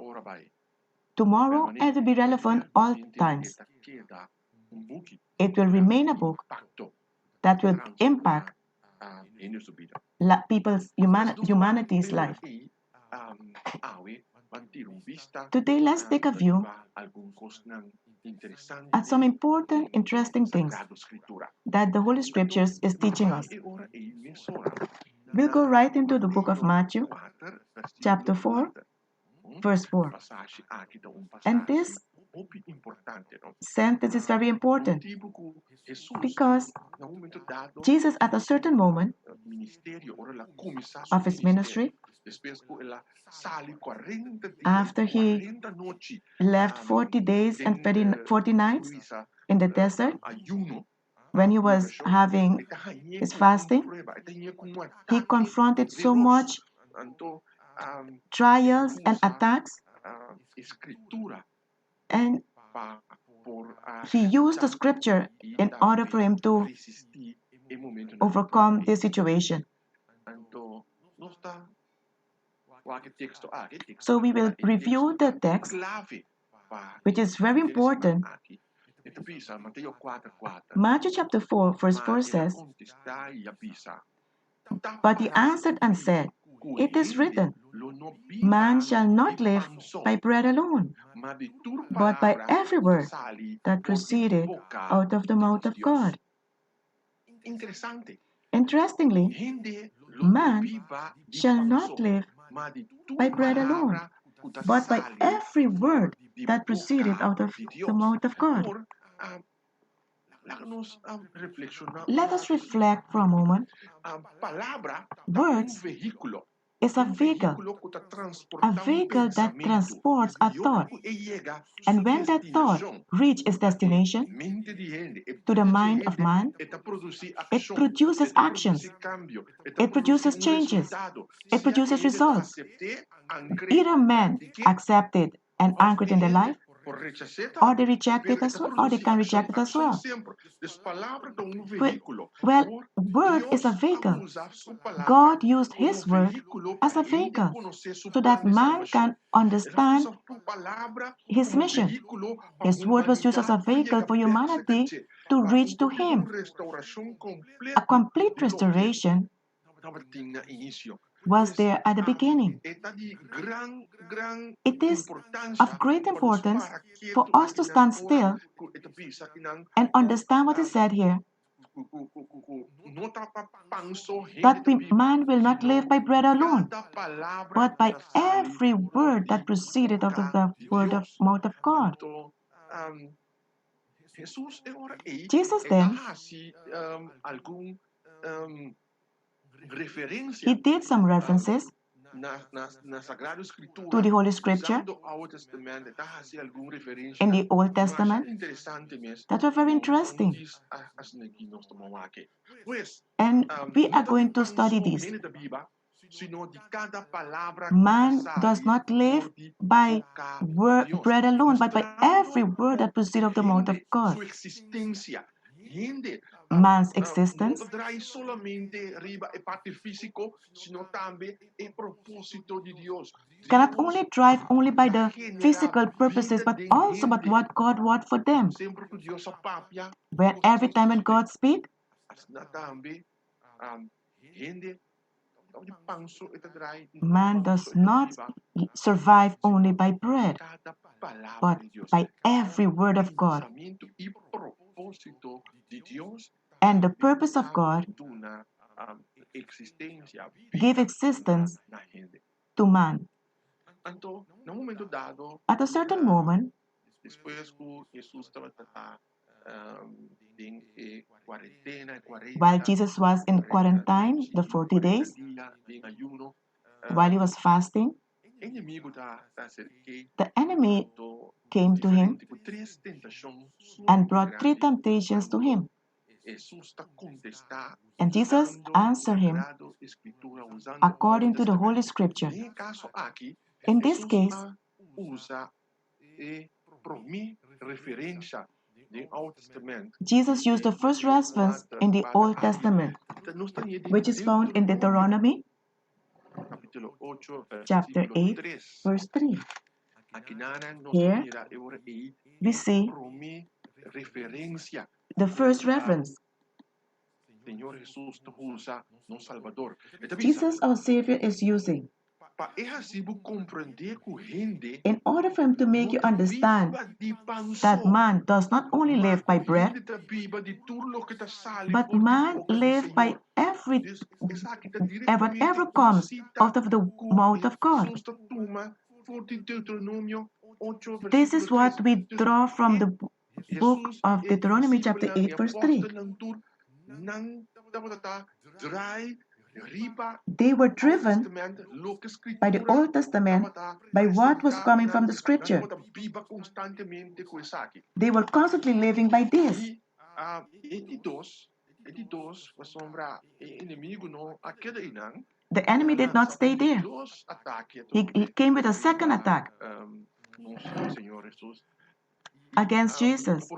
tomorrow, and it will be relevant all times. It will remain a book that will impact people's humanity's life. Today, let's take a view at some important, interesting things that the Holy Scriptures is teaching us. We'll go right into the book of Matthew, chapter 4, verse 4. And this sentence is very important because Jesus, at a certain moment of his ministry, after he left 40 days and 40 nights in the desert, when he was having his fasting, he confronted so much trials and attacks, and he used the scripture in order for him to overcome this situation. So we will review the text, which is very important. Matthew chapter 4, verse 4 says, "But he answered and said, It is written, man shall not live by bread alone, but by every word that proceeded out of the mouth of God." Interestingly, man shall not live by bread alone, but by every word that proceeded out of the mouth of God. Let us reflect for a moment. Words is a vehicle that transports a thought. And when that thought reaches its destination, to the mind of man, it produces actions, it produces changes, it produces results. Either man accept it and anchor it in their life, or they reject it as well, or they can reject it as well. Well, word is a vehicle. God used his word as a vehicle so that man can understand his mission. His word was used as a vehicle for humanity to reach to him. A complete restoration was there at the beginning. It is of great importance for us to stand still and understand what is said here, that man will not live by bread alone, but by every word that proceeded out of the mouth of God. Jesus then, he did some references to the Holy Scripture in the Old Testament that were very interesting. And we are going to study these. Man does not live by bread alone, but by every word that proceeds of the mouth of God. Man's existence cannot only drive only by the physical purposes, but also by what God wants for them. Where every time when God speaks, man does not survive only by bread, but by every word of God. And the purpose of God give existence to man. At a certain moment, while Jesus was in quarantine, the 40 days, while he was fasting, the enemy came to him and brought 3 temptations to him. And Jesus answered him according to the Holy Scripture. In this case, Jesus used the first reference in the Old Testament, which is found in Deuteronomy chapter 8, verse 3. Here we see the first reference. Jesus, our Savior, is using. In order for him to make you understand that man does not only live by bread, but man lives by whatever comes out of the mouth of God. This is what we draw from the book of Deuteronomy chapter 8, verse 3. They were driven by the Old Testament by what was coming from the Scripture. They were constantly living by this. The enemy did not stay there. He came with a second attack against Jesus.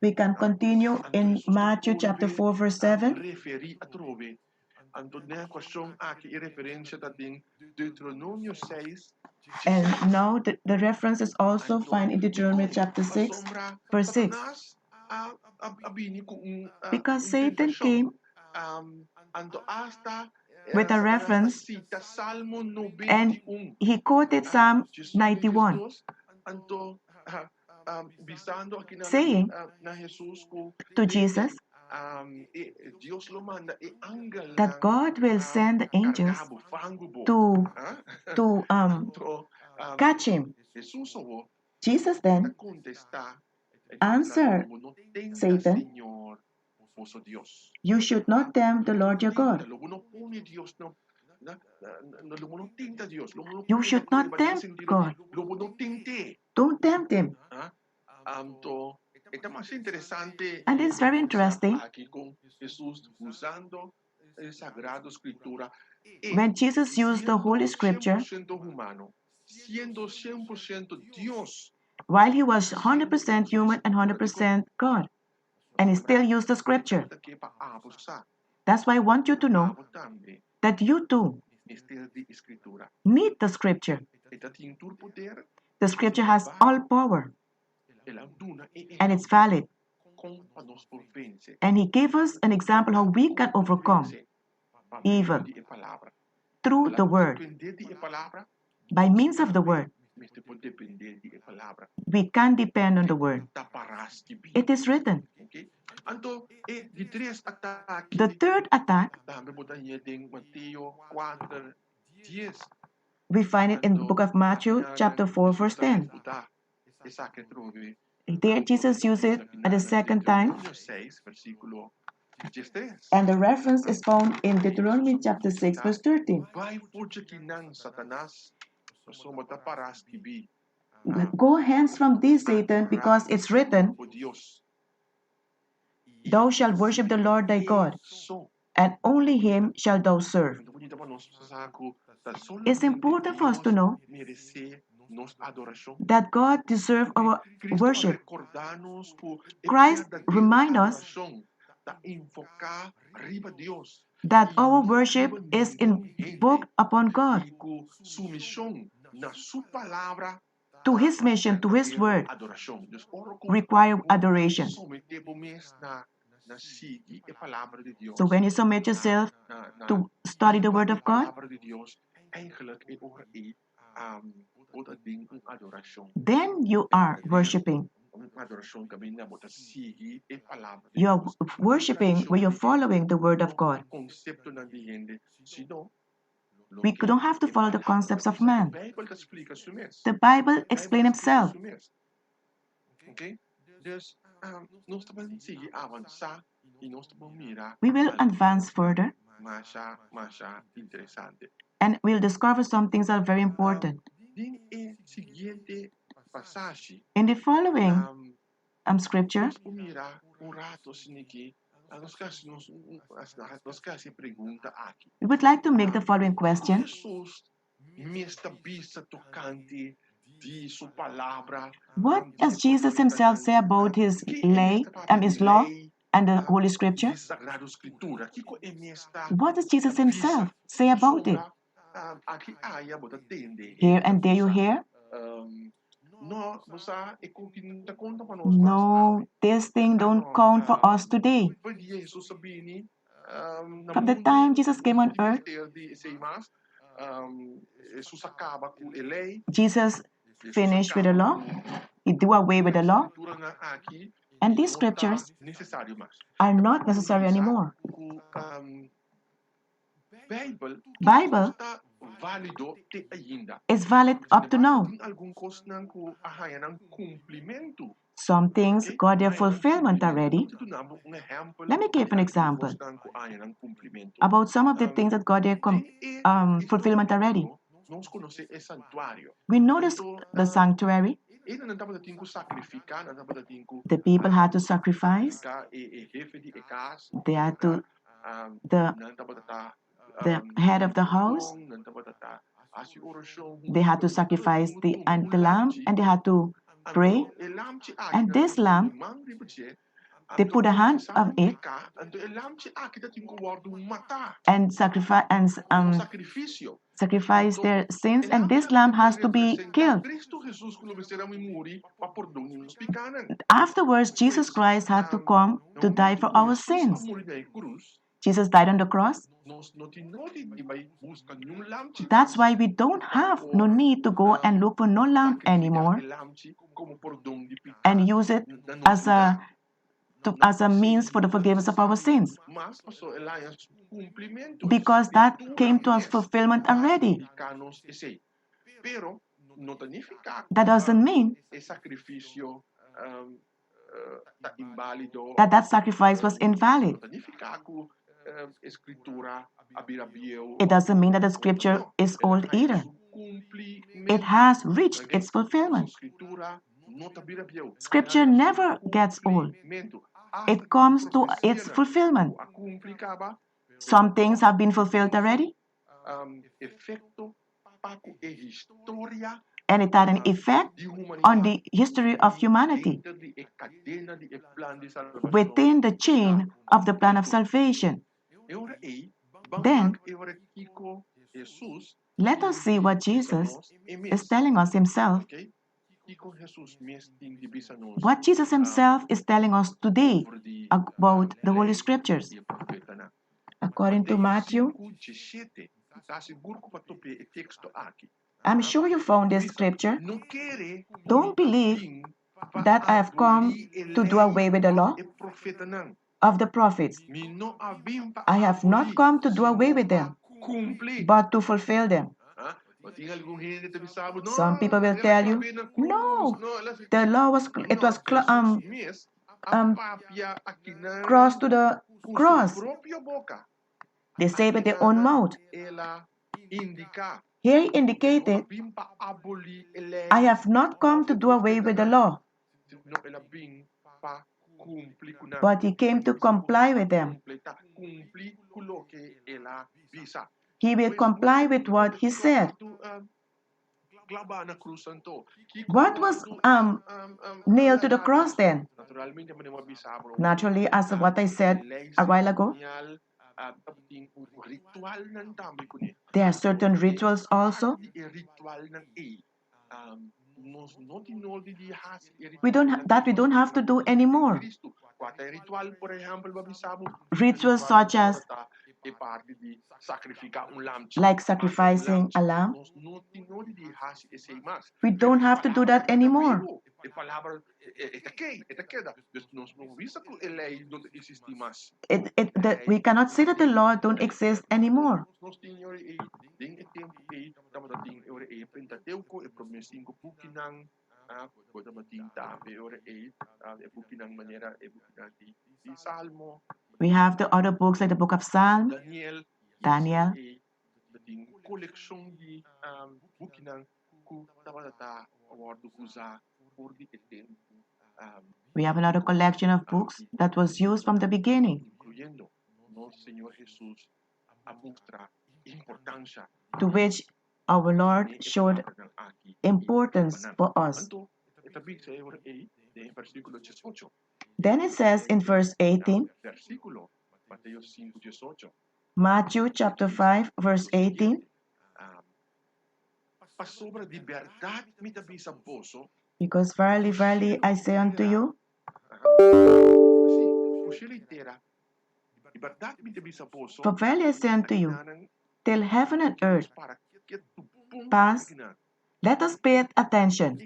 We can continue in Matthew chapter 4, verse 7. And now the reference is also found in Deuteronomy chapter 6, verse 6. Because Satan came with a reference, and he quoted Psalm 91, saying to Jesus that God will send angels to catch him. Jesus then answered Satan, "You should not tempt the Lord your God. You should not tempt God. Don't tempt him." And it's very interesting. When Jesus used the Holy Scripture, while he was 100% human and 100% God, and he still used the Scripture. That's why I want you to know that you too need the Scripture. The Scripture has all power, and it's valid. And he gave us an example how we can overcome evil through the Word. By means of the Word, we can depend on the Word. It is written. The third attack, we find it in the book of Matthew, chapter 4, verse 10. There, Jesus used it at the second time. And the reference is found in Deuteronomy chapter 6, verse 13. Go hence from thee, Satan, because it's written, "Thou shalt worship the Lord thy God, and only him shall thou serve. It's important for us to know that God deserves our worship. Christ reminds us that our worship is invoked upon God, to his mission, to his word, require adoration. So when you submit yourself to study the word of God, then you are worshiping. You are worshiping when you're following the word of God. We don't have to follow the concepts of man. The Bible explains itself. We will advance further and we'll discover some things that are very important. In the following scripture, we would like to make the following question. What does Jesus himself say about his law and the Holy Scripture? What does Jesus himself say about it? Here and there you hear? No, this thing don't count for us today. From the time Jesus came on earth, Jesus finished with the law. He do away with the law. And these scriptures are not necessary anymore. Bible is valid up to now. Some things got their fulfillment already. Let me give an example about some of the things that got their fulfillment already. We notice the sanctuary. The people had to sacrifice. They had to, the head of the house, they had to sacrifice the lamb, and they had to pray. And this lamb, they put a hand on it and sacrifice their sins, and this lamb has to be killed. Afterwards, Jesus Christ had to come to die for our sins. Jesus died on the cross. That's why we don't have no need to go and look for no lamb anymore and use it as a means for the forgiveness of our sins, because that came to us fulfillment already. That doesn't mean that sacrifice was invalid. It doesn't mean that the scripture is old either. It has reached its fulfillment. Scripture never gets old. It comes to its fulfillment. Some things have been fulfilled already, and it had an effect on the history of humanity within the chain of the plan of salvation. Then, let us see what Jesus is telling us himself. What Jesus himself is telling us today about the Holy Scriptures. According to Matthew, I'm sure you found this scripture. Don't believe that I have come to do away with the law of the prophets. I have not come to do away with them, but to fulfill them. Some people will tell you, no, the law was crossed to the cross. They say with their own mouth. Here indicated, I have not come to do away with the law. no elabing pa cumpli kuna but he came to comply with them. completa cumpli kulo ke ela bisa. He will comply with what he said. Glaba na krusan to. What was nailed to the cross then? Naturalmente man mabisa bro. Naturally, as what I said a while ago, ritual nan tambi kunin. there are certain rituals also. Ritual nan We don't have to do anymore. Rituals such as like sacrificing a lamb. We don't have to do that anymore. We cannot say that the law don't exist anymore. We have the other books like the book of Psalm, Daniel. We have another collection of books that was used from the beginning, to which our Lord showed importance for us. Then it says in verse 18, Matthew chapter 5, verse 18, because verily, verily, I say unto you, for verily I say unto you, till heaven and earth pass, let us pay attention.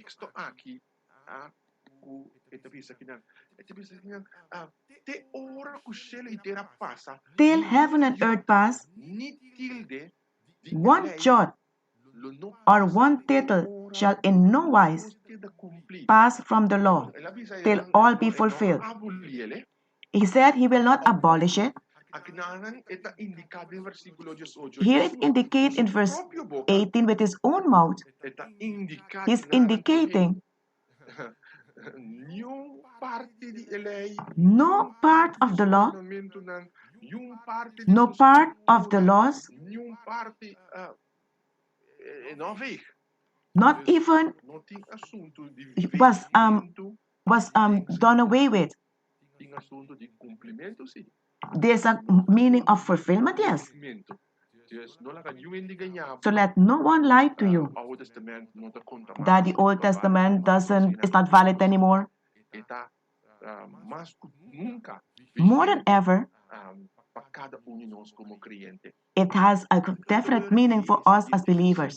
Till heaven and earth pass, one jot or one tittle shall in no wise pass from the law till all be fulfilled. He said he will not abolish it. Here it indicates in verse 18 with his own mouth. He's indicating no part of the law, no part of the laws, not even was done away with. There's a meaning of fulfillment, yes. So let no one lie to you that the Old Testament is not valid anymore. More than ever, it has a definite meaning for us as believers.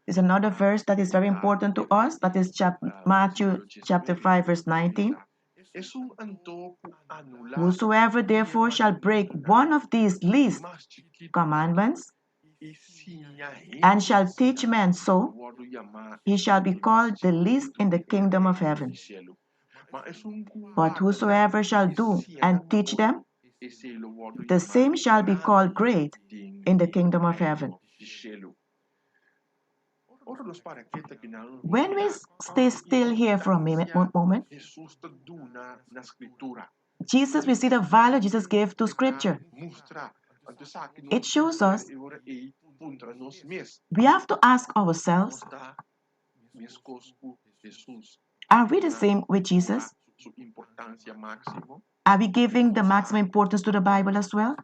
There's another verse that is very important to us, that is Matthew chapter 5, verse 19. Whosoever therefore shall break one of these least commandments and shall teach men so, he shall be called the least in the kingdom of heaven. But whosoever shall do and teach them, the same shall be called great in the kingdom of heaven. When we stay still here for a moment, Jesus, we see the value Jesus gave to Scripture. It shows us we have to ask ourselves, are we the same with Jesus? Are we giving the maximum importance to the Bible as well?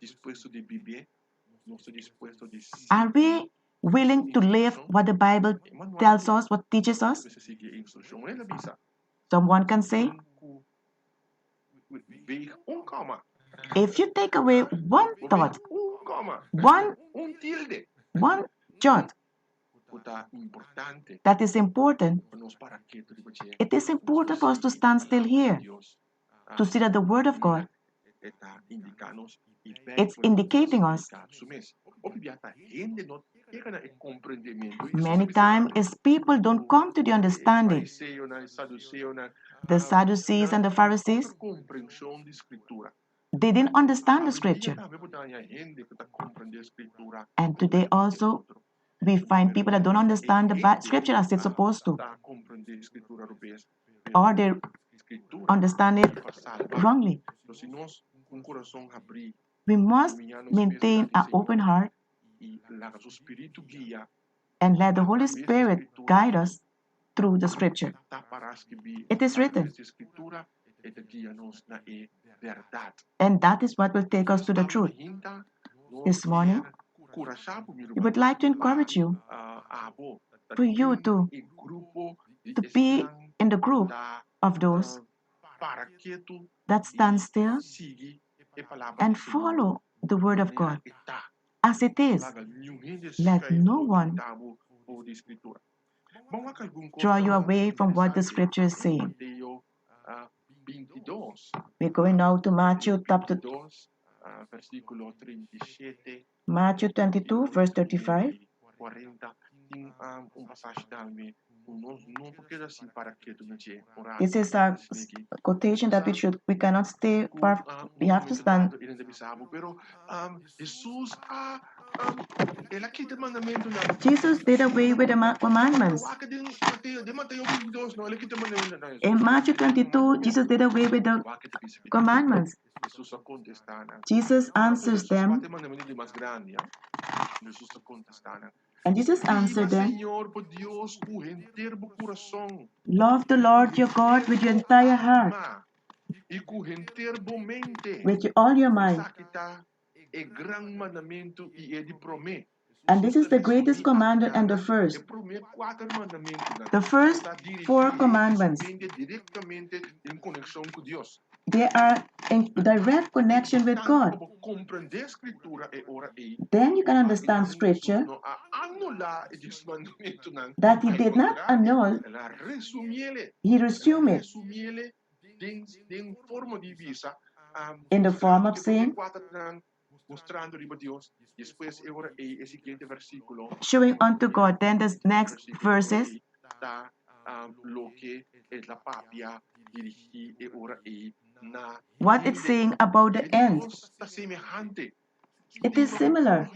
Are we willing to live what the Bible tells us, what teaches us? Someone can say, if you take away one thought, one jot that is important, it is important for us to stand still here, to see that the Word of God, it's indicating us. Many times people don't come to the understanding. The Sadducees and the Pharisees, they didn't understand the scripture. And today also, we find people that don't understand the scripture as it's supposed to, or they understand it wrongly. We must maintain an open heart and let the Holy Spirit guide us through the scripture. It is written, and that is what will take us to the truth. This morning, we would like to encourage you for you to be in the group of those that stand still and follow the word of God as it is. Let no one draw you away from what the scripture is saying. We're going now to Matthew 22, verse 35. This is a quotation that we cannot stay far. We have to stand. Jesus did away with the commandments. In Matthew 22, Jesus did away with the commandments. Jesus answers them. And Jesus answered them, love the Lord your God with your entire heart, with all your mind. And this is the greatest commandment and the first. The first 4 commandments, they are in direct connection with God. Then you can understand scripture that he did not annul, he resumed it in the form of saying, showing unto God. Then the next verses, what it's saying about the end. It is similar.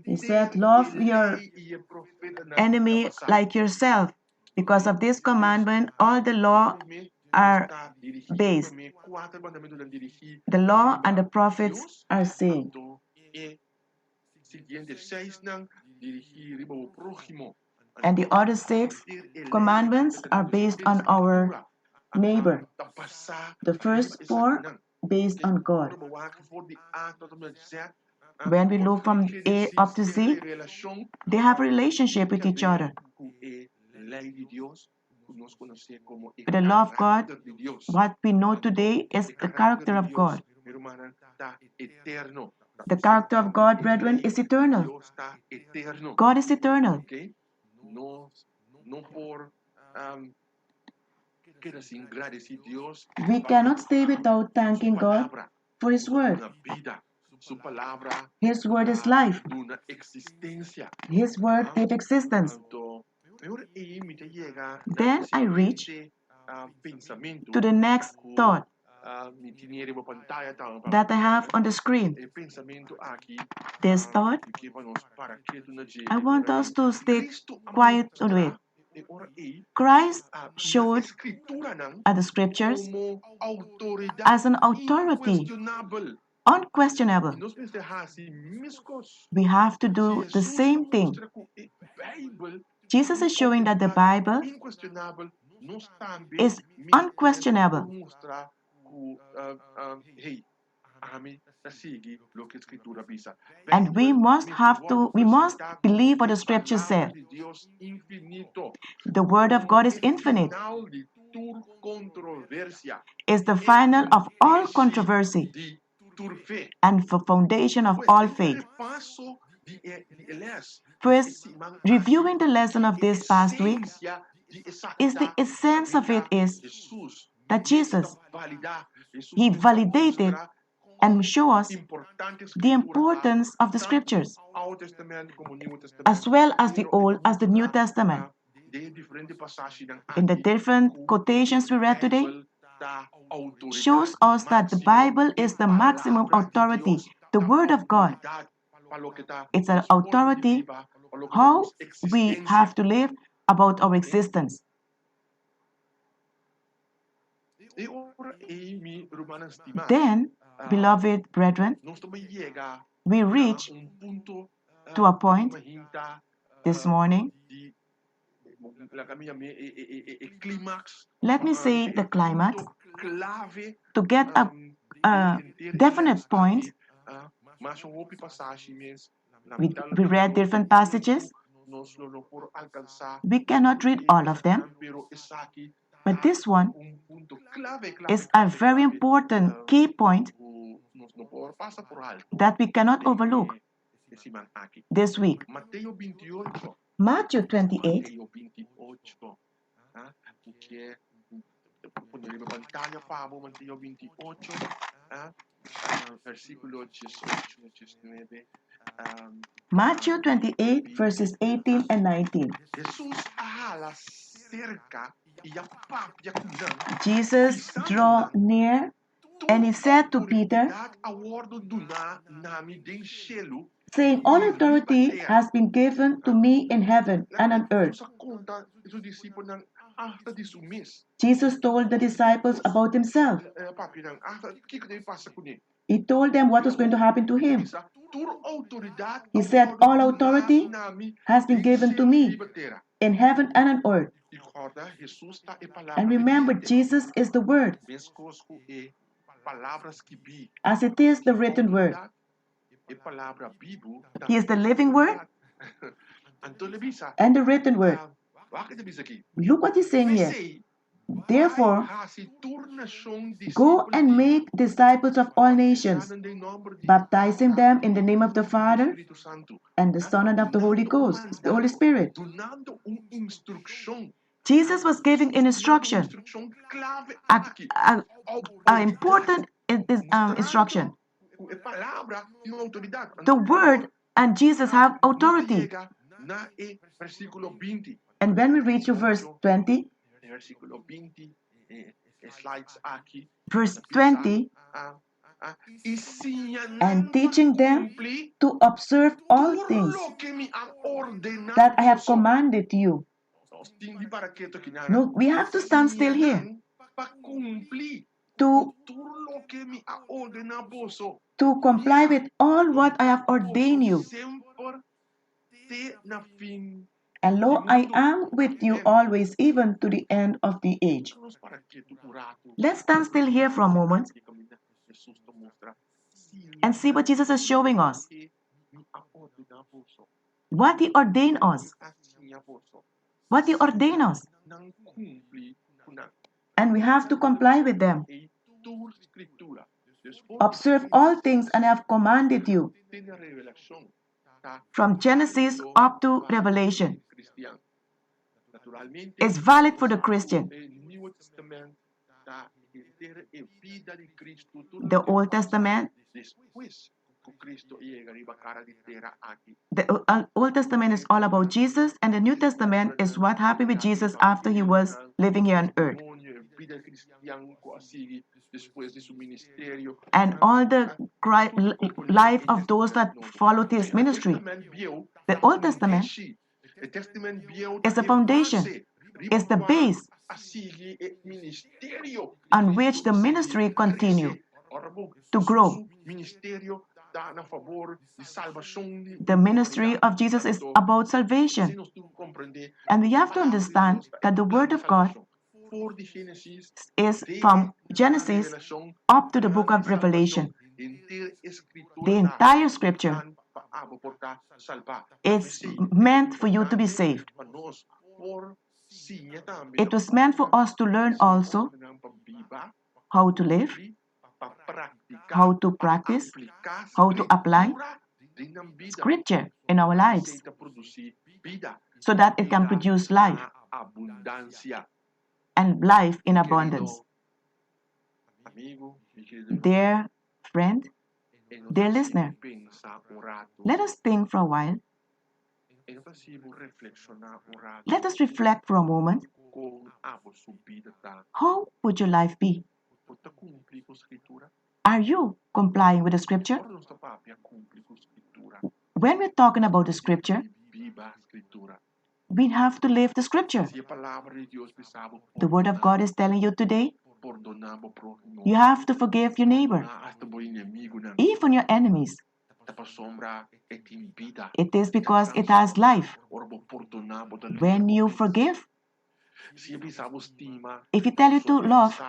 He said, love your enemy like yourself. Because of this commandment, all the law are based. The law and the prophets are saying. And the other 6 commandments are based on our neighbor. The first 4 based on God. When we look from A up to Z, they have a relationship with each other. With the law of God, what we know today is the character of God. The character of God, brethren, is eternal. God is eternal. We cannot stay without thanking God for His word. His word is life. His word gave existence. Then I reach to the next thought that I have on the screen. This thought, I want us to stay quiet on it. Christ showed at the scriptures as an authority, unquestionable. We have to do the same thing. Jesus is showing that the Bible is unquestionable. And we must believe what the scripture said. The word of God is infinite. Is the final of all controversy and the foundation of all faith. First, reviewing the lesson of this past week, is the essence of it is that Jesus, He validated and showed us the importance of the scriptures, as well as the Old as the New Testament. in the different quotations we read today, shows us that the Bible is the maximum authority, the Word of God. It's an authority how we have to live about our existence. Then, beloved brethren, we reach to a point this morning. Let me say the climax to get a definite point. We read different passages. We cannot read all of them. But this one is a very important key point that we cannot overlook this week. Matthew 28. Matthew 28, verses 18 and 19. Jesus drew near and he said to Peter, saying, all authority has been given to me in heaven and on earth. Jesus told the disciples about himself. He told them what was going to happen to him. He said, all authority has been given to me in heaven and on earth. And remember, Jesus is the Word, as it is the written Word. He is the living Word and the written Word. Look what he's saying here. Therefore, go and make disciples of all nations, baptizing them in the name of the Father and the Son and of the Holy Ghost, the Holy Spirit. Jesus was giving an instruction, an important instruction. The Word and Jesus have authority. And when we reach to verse 20, verse 20, and teaching them to observe all things that I have commanded you. No, we have to stand still here to comply with all what I have ordained you. And lo, I am with you always, even to the end of the age. Let's stand still here for a moment and see what Jesus is showing us. What he ordained us. What he ordained us. And we have to comply with them. Observe all things and I have commanded you. From Genesis up to Revelation. It's valid for the Christian. The Old Testament. The Old Testament is all about Jesus, and the New Testament is what happened with Jesus after he was living here on earth. And all the life of those that followed his ministry. The Old Testament is the foundation, is the base on which the ministry continues to grow. The ministry of Jesus is about salvation. And we have to understand that the Word of God is from Genesis up to the book of Revelation. The entire scripture is meant for you to be saved. It was meant for us to learn also how to live, how to practice, how to apply scripture in our lives so that it can produce life and life in abundance. Dear friend, dear listener, let us think for a while Let us reflect for a moment. How would your life be? Are you complying with the scripture? When we're talking about the scripture, we have to live the scripture. The word of God is telling you today, you have to forgive your neighbor, even your enemies. It is because it has life. When you forgive, if you tell you to love,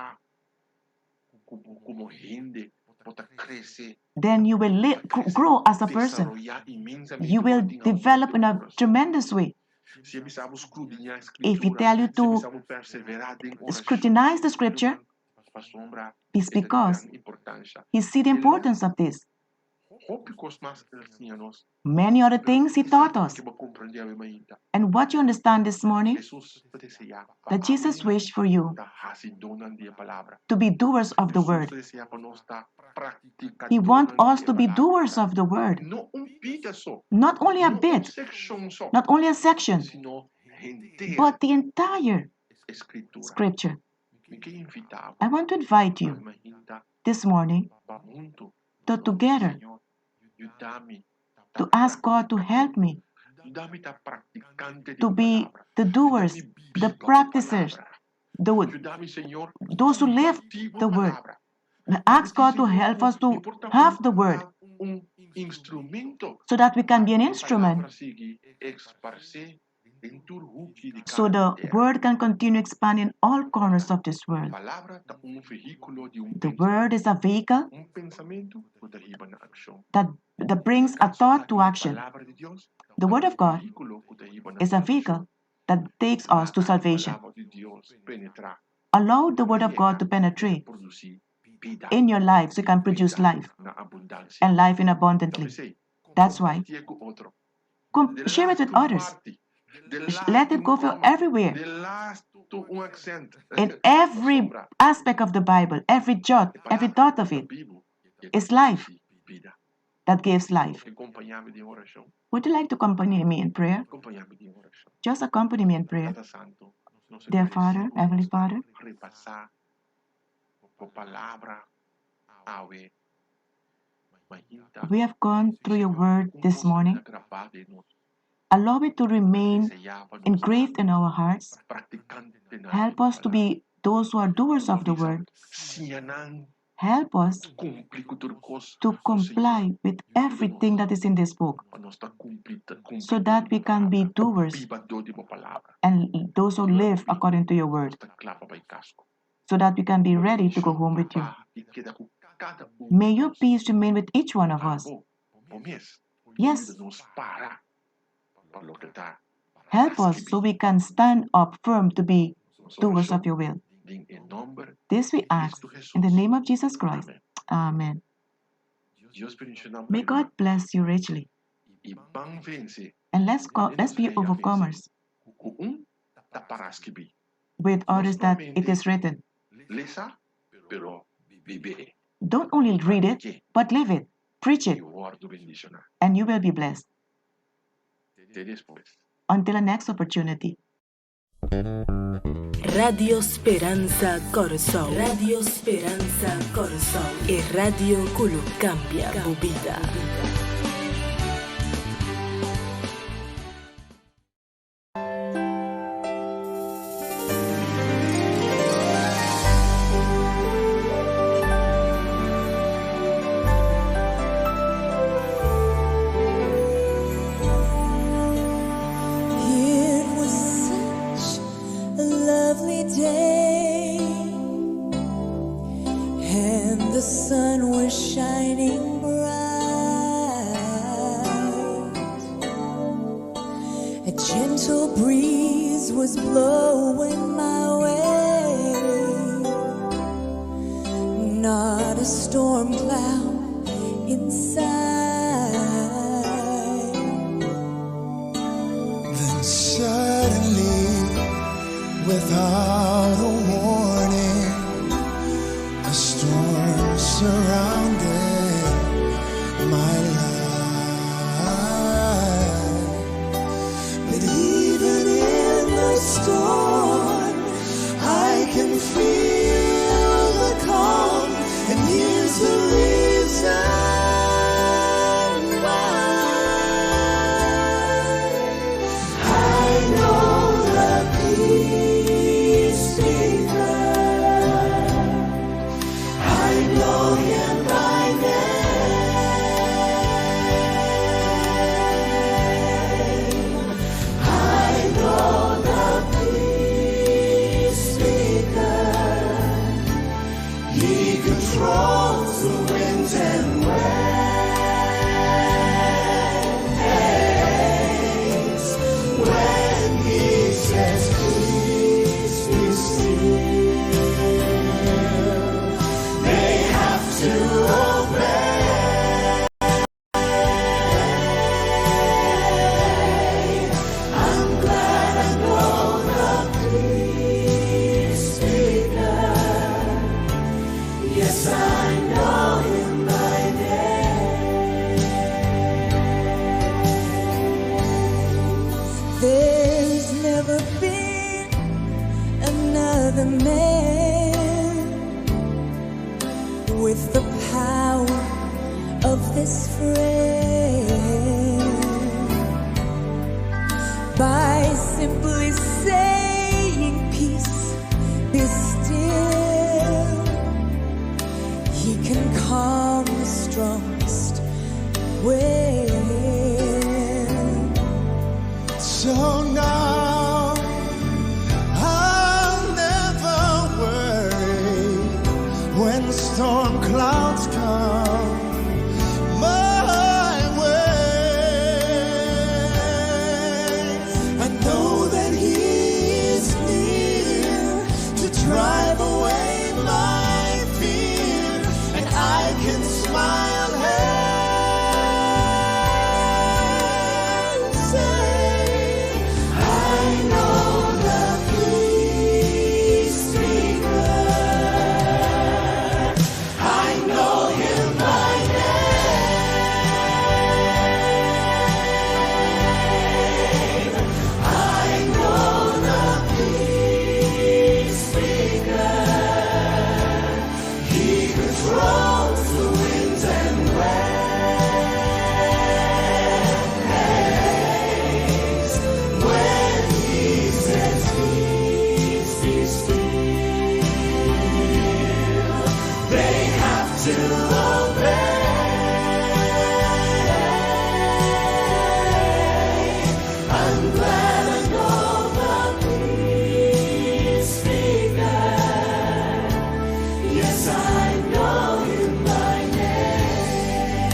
then you will grow as a person. You will develop in a tremendous way. If you tell you to scrutinize the scripture, it's because he sees the importance of this. Many other things he taught us. And what you understand this morning, that Jesus wished for you to be doers of the word. He wants us to be doers of the word. Not only a bit, not only a section, but the entire scripture. I want to invite you this morning to together to ask God to help me to be the doers, the practicers, those who live the word. Ask God to help us to have the word so that we can be an instrument, so the word can continue expanding in all corners of this world. The word is a vehicle that brings a thought to action. The word of God is a vehicle that takes us to salvation. Allow the word of God to penetrate in your life so you can produce life and life in abundantly. That's why share it with others. Let it go for everywhere. In every aspect of the Bible, every jot, every thought of it is life that gives life. Would you like to accompany me in prayer? Just accompany me in prayer. Dear Father, Heavenly Father, we have gone through your word this morning. Allow it to remain engraved in our hearts. Help us to be those who are doers of the word. Help us to comply with everything that is in this book so that we can be doers and those who live according to your word, so that we can be ready to go home with you. May your peace remain with each one of us. Yes. Help us so we can stand up firm to be doers of your will. This we ask in the name of Jesus Christ. Amen. May God bless you richly. And let's be overcomers with others that it is written. Don't only read it, but live it. Preach it. And you will be blessed. Until the next opportunity. Radio Speranza Corazon. Radio Speranza Corazon. E Radio Culo cambia vida. best friend by simply saying peace, be still. He can calm the strongest wind. So now I'll never worry when the storm clouds come my way. I know that He is near to drive away my fear, and I can smile and say, I know the peace maker. I know Him by name. I know the peace maker. He controls the winds and waves. When He says peace, be still, they have to obey. I'm glad I know the peace maker. Yes, I know Him by name.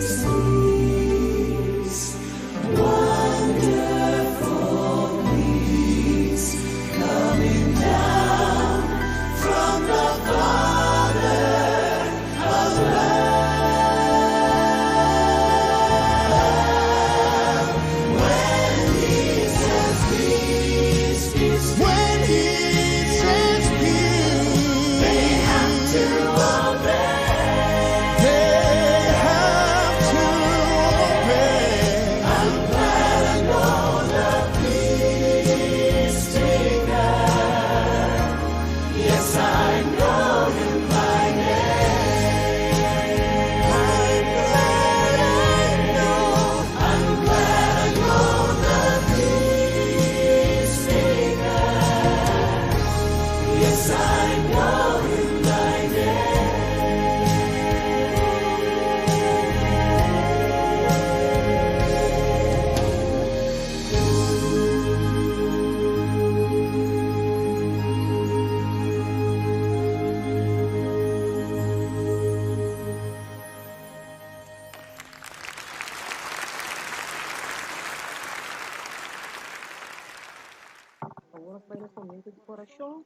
Peace, wonderful peace, coming down from the Father of love. When He says peace, peace, when He says peace, they have to obey. They have to obey. I'm glad I know the peace maker. Yes, I know Him by name. I'm glad I know the peace maker. Yes, I know Him by name.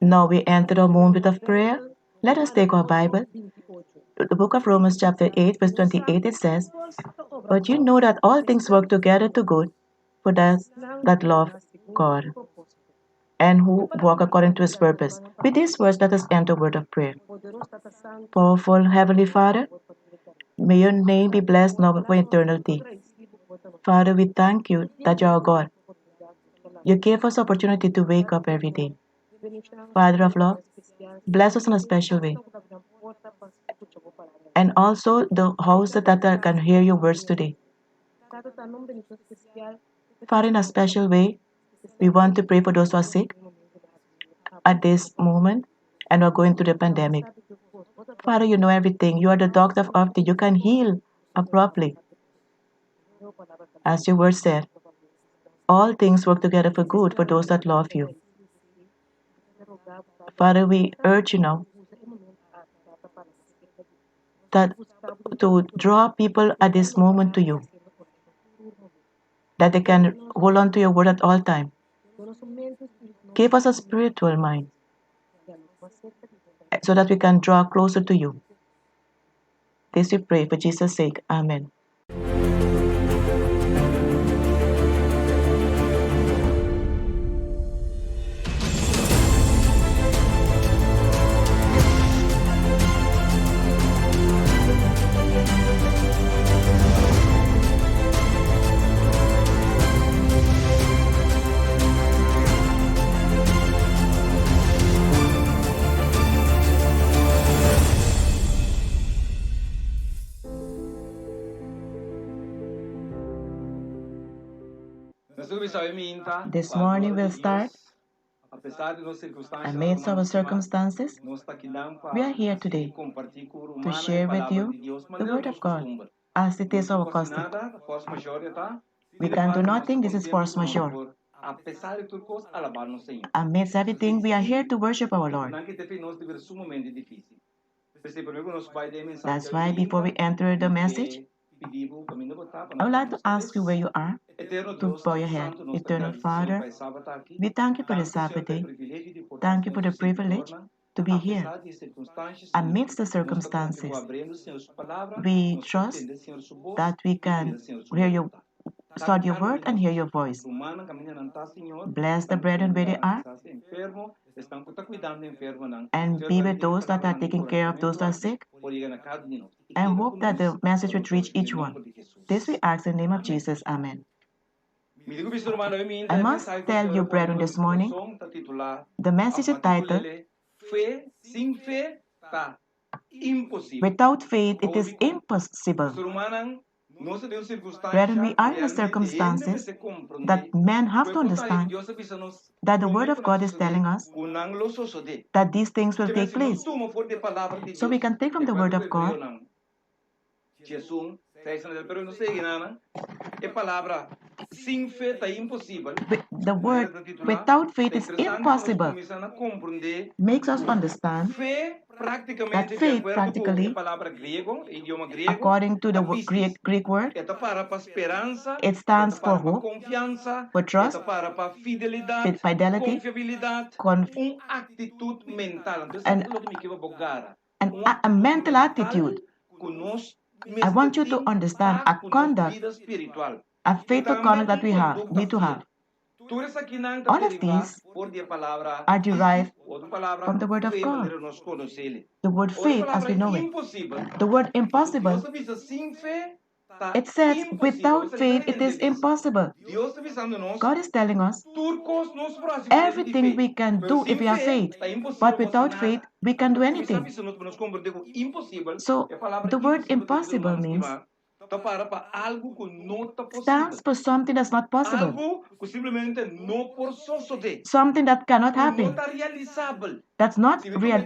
Now we enter the moment of prayer. Let us take our Bible. The book of Romans chapter 8 verse 28 it says, but you know that all things work together to good for those that love God and who walk according to His purpose. With these words, let us enter the word of prayer. Powerful Heavenly Father, may your name be blessed now for eternity. Father, we thank you that you are God. You gave us opportunity to wake up every day. Father of love, bless us in a special way. And also the house that can hear your words today. Father, in a special way, we want to pray for those who are sick at this moment and are going through the pandemic. Father, you know everything. You are the doctor of everything. You can heal abruptly. As your word said, all things work together for good for those that love you. Father, we urge you now that to draw people at this moment to you, that they can hold on to your word at all times. Give us a spiritual mind so that we can draw closer to you. This we pray for Jesus' sake. Amen. This morning we'll start. Amidst our circumstances, we are here today to share with you the Word of God as it is our custom. We can do nothing, this is force majeure. Amidst everything, we are here to worship our Lord. That's why before we enter the message, I would like to ask you where you are, to bow your head. Eternal Father, we thank you for the Sabbath day. Thank you for the privilege to be here amidst the circumstances. We trust that we can hear you, study your word and hear your voice. Bless the brethren where they are and be with those that are taking care of those that are sick, and hope that the message will reach each one. This we ask in the name of Jesus. Amen. I must tell you, brethren, this morning, the message is titled, Without Faith It is Impossible. Brethren, we are in the circumstances that men have to understand that the Word of God is telling us that these things will take place. So we can take from the Word of God the word without faith is impossible makes us understand that faith practically, according to the Greek word, it stands for hope, for trust, fidelity, and a mental attitude. I want you to understand a conduct, a faithful conduct that we need to have. All of these are derived from the Word of God. The word faith, as we know it. The word impossible, it says, without faith it is impossible. God is telling us everything we can do if we have faith, but without faith we can do anything. So the word impossible means stands for something that's not possible, something that cannot happen, that's not real,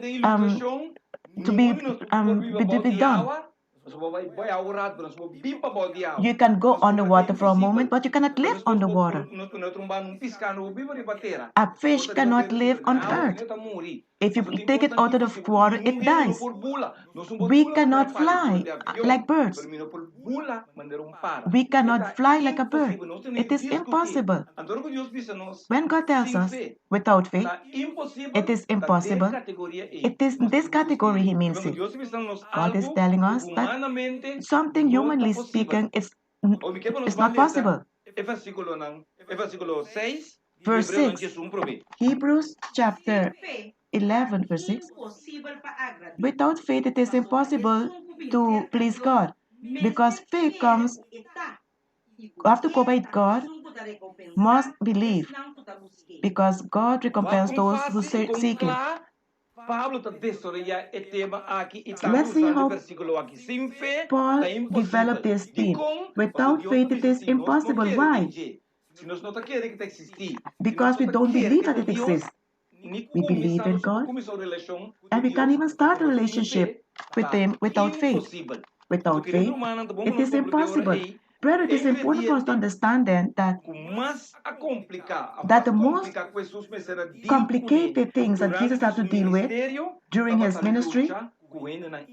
to be done. You can go underwater for a moment, but you cannot live underwater. A fish cannot live on earth. If you take it out of the water, it dies. We cannot fly like birds. We cannot fly like a bird. It is impossible. When God tells us, without faith, it is impossible, it is in this category He means it. God is telling us that something humanly speaking is not possible. Verse 6, Hebrews chapter 11, verse 6. Without faith it is impossible to please God, because faith comes, after cooperate God, must believe, because God recompenses those who seek Him. Let's see how Paul developed this theme. Without faith it is impossible. Why? Because we don't believe that it exists. We believe in God, and we can't even start a relationship with Him without faith. Without faith, it is impossible. Brother, it is important for us to understand then that the most complicated things that Jesus had to deal with during His ministry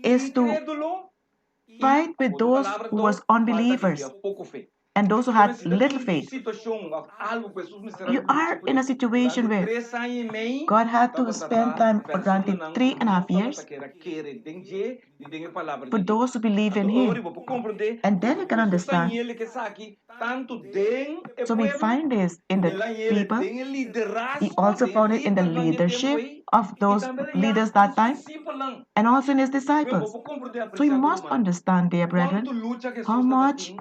is to fight with those who were unbelievers and those who had little faith. You are in a situation where God had to spend time for granted 3.5 years for those who believe in Him. And then you can understand. So we find this in the people. He also found it in the leadership of those leaders that time, and also in His disciples. So we must understand, dear brethren, how much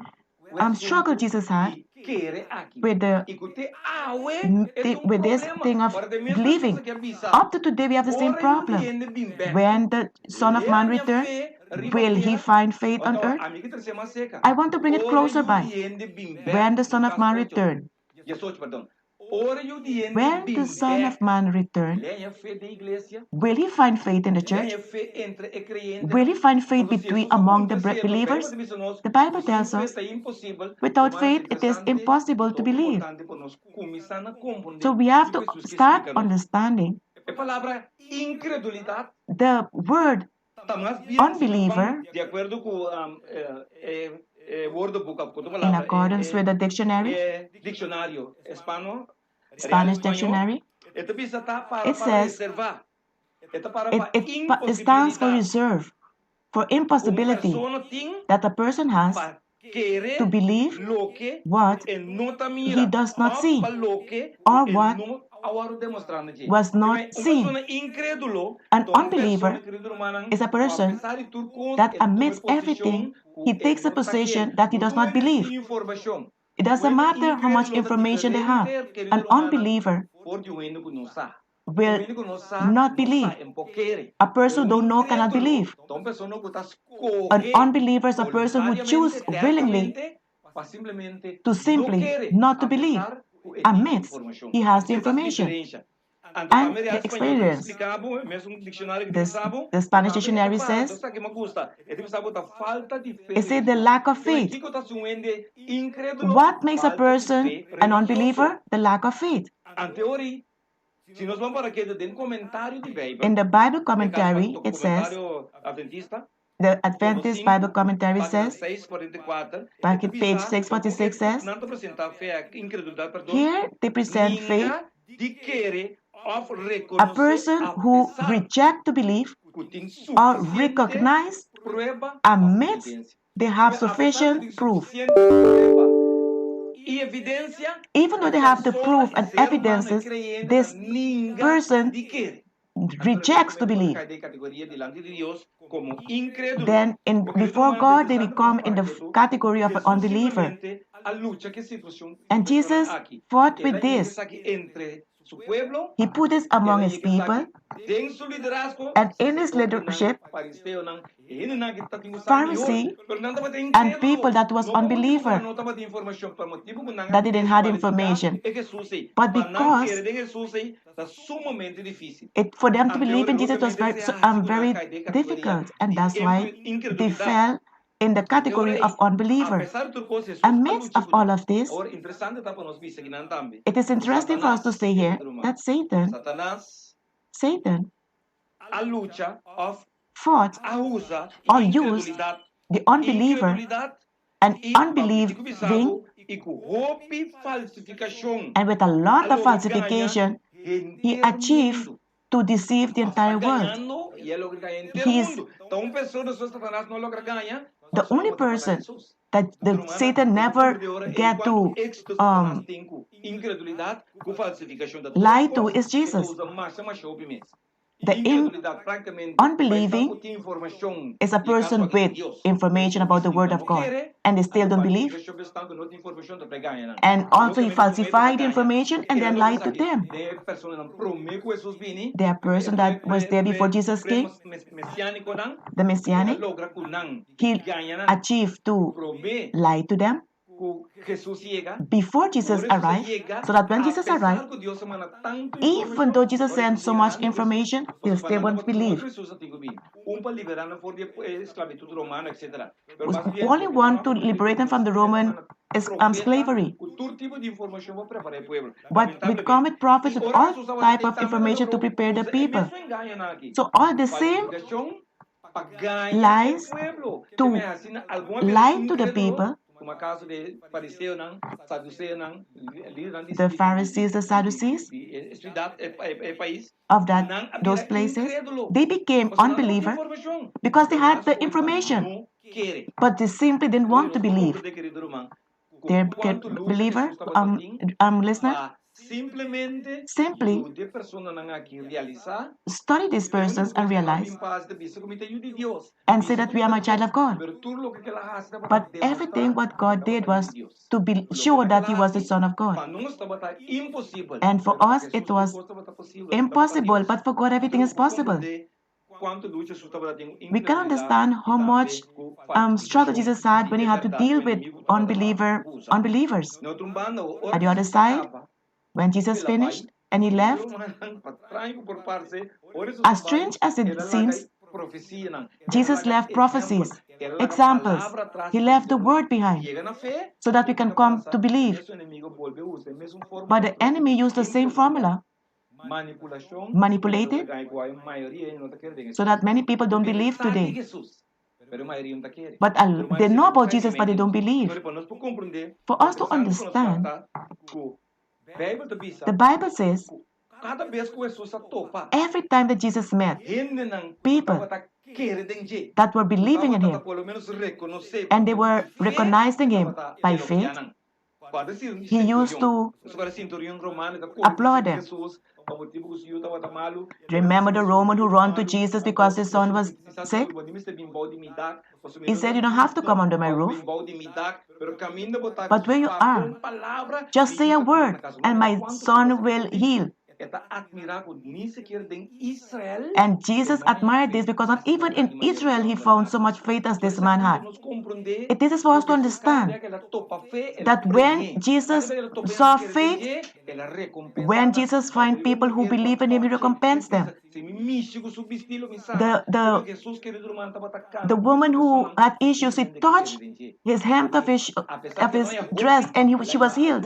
struggle Jesus had with this thing of believing. Up to today, we have the same problem. When the Son of Man returns, will He find faith on earth? I want to bring it closer by. When the Son of Man returns, When the Son of Man returns, will he find faith in the church? Will he find faith among the believers? The Bible tells us, without faith it is impossible to believe. So we have to start understanding the word unbeliever in accordance with the dictionary, Spanish dictionary. It says it stands for reserve, for impossibility that a person has to believe what he does not see or what was not seen. An unbeliever is a person that amidst everything, he takes a position that he does not believe. It doesn't matter how much information they have. An unbeliever will not believe. A person who don't know cannot believe. An unbeliever is a person who chooses willingly to simply not to believe amidst he has the information and the experience. The Spanish dictionary says, it says the lack of faith. What makes a person an unbeliever? The lack of faith. In the Bible commentary, it says, the Adventist Bible commentary says, back at page 646 says, here they present faith, a person who rejects to believe or recognize amidst they have sufficient proof. Even though they have the proof and evidences, this person rejects to believe. Then before God, they become in the category of an unbeliever. And Jesus fought with this. He put this among his people, and in his leadership, Pharisee and people that was unbeliever, that didn't have information. But because for them to believe in Jesus was very difficult, and that's why they fell in the category of unbeliever. Amidst of all of this, it is interesting for us to say here that Satan fought or used the unbeliever and unbelieving, and with a lot of falsification, he achieved to deceive the entire world. He is the only person that Satan never get to lie to is Jesus. The unbelieving is a person with information about the Word of God, and they still don't believe. And also he falsified information and then lied to them. They are a person that was there before Jesus came, the Messianic. He achieved to lie to them before Jesus arrived, so that when Jesus arrived, even though Jesus sent so much information, they still won't believe. Only want to liberate them from the Roman slavery. But with comet prophets, with all type of information to prepare the people. So all the same lies to lie to the people. The Pharisees, the Sadducees of those places, they became unbelievers because they had the information, but they simply didn't want to believe. Dear believer, listener, simply study these persons and realize and say that we are a child of God. But everything what God did was to be sure that he was the Son of God. And for us it was impossible, but for God everything is possible. We can understand how much struggle Jesus had when he had to deal with unbelievers. At the other side, when Jesus finished and he left, as strange as it seems, Jesus left prophecies, examples. He left the word behind so that we can come to believe. But the enemy used the same formula, manipulated, so that many people don't believe today. But they know about Jesus, but they don't believe. For us to understand, the Bible says, every time that Jesus met people that were believing in him, and they were recognizing him by faith, he used to applaud them. Remember the Roman who ran to Jesus because his son was sick? He said, you don't have to come under my roof. But where you are, just say a word and my son will heal. And Jesus admired this because not even in Israel he found so much faith as this man had. This is for us to understand that when Jesus saw faith, when Jesus finds people who believe in him, he recompenses them. The woman who had issues, she touched his hem of his dress and she was healed.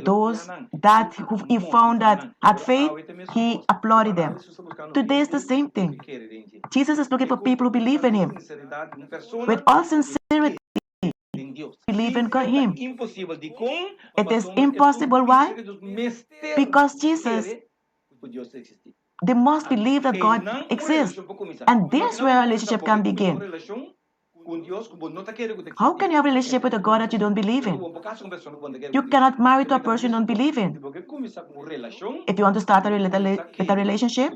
Those that he found that had faith, he applauded them. Today is the same thing. Jesus is looking for people who believe in him. With all sincerity, believe in him. It is impossible. Why? Because Jesus, they must believe that God exists. And this is where a relationship can begin. How can you have a relationship with a God that you don't believe in? You cannot marry to a person you don't believe in. If you want to start a relationship,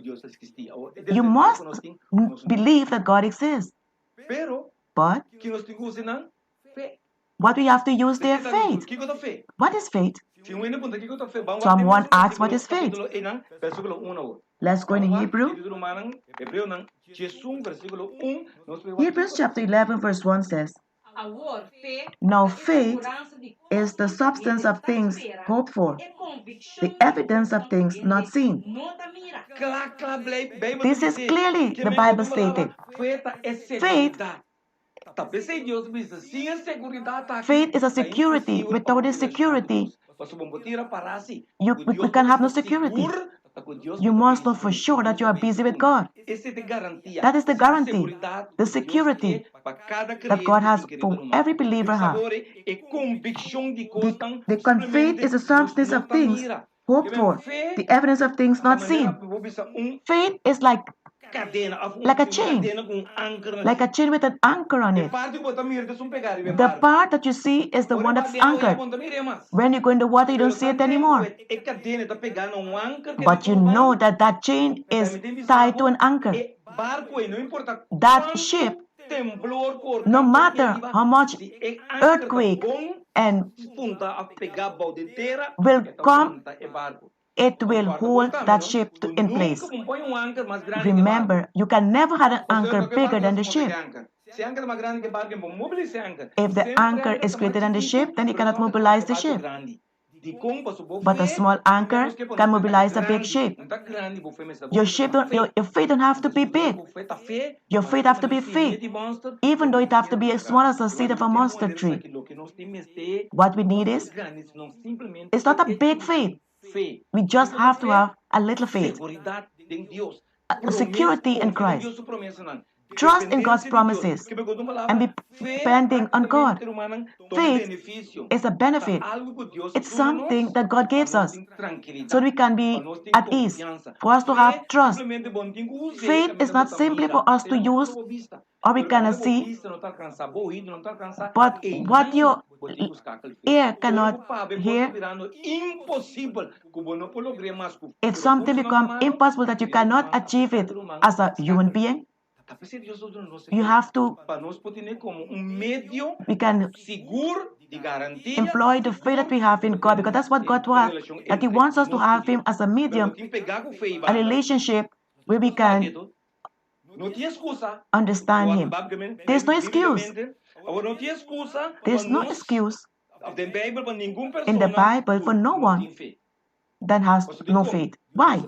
you must believe that God exists. But what we have to use their faith. What is faith? Someone asks, what is faith? Let's go in Hebrew. Hebrews chapter 11 verse 1 says, now faith is the substance of things hoped for, the evidence of things not seen. This is clearly the Bible stated. Faith is a security. Without this security, we can have no security. You must know for sure that you are busy with God. That is the guarantee, the security that God has for every believer. The faith is the substance of things hoped for, the evidence of things not seen. Faith is like a chain with an anchor on it. The part that you see is the one that's anchored. When you go in the water, you don't see it anymore. But you know that that chain is tied to an anchor. That ship, no matter how much earthquake and will come, it will hold that ship in place. Remember, you can never have an anchor bigger than the ship. If the anchor is greater than the ship, then it cannot mobilize the ship. But a small anchor can mobilize a big ship. Your faith don't have to be big. Your faith have to be faith, even though it have to be as small as the seed of a mustard tree. What we need is, it's not a big faith. We just have to have a little faith, a security in Christ. Trust in God's promises and be depending on God. Faith is a benefit. It's something that God gives us so we can be at ease, for us to have trust. Faith is not simply for us to use or we cannot see, but what your ear cannot hear. If something becomes impossible that you cannot achieve it as a human being, you have to, we can employ the faith that we have in God, because that's what God wants, that He wants us to have Him as a medium, a relationship where we can understand Him. There's no excuse. There's no excuse in the Bible for no one that has no faith. Why?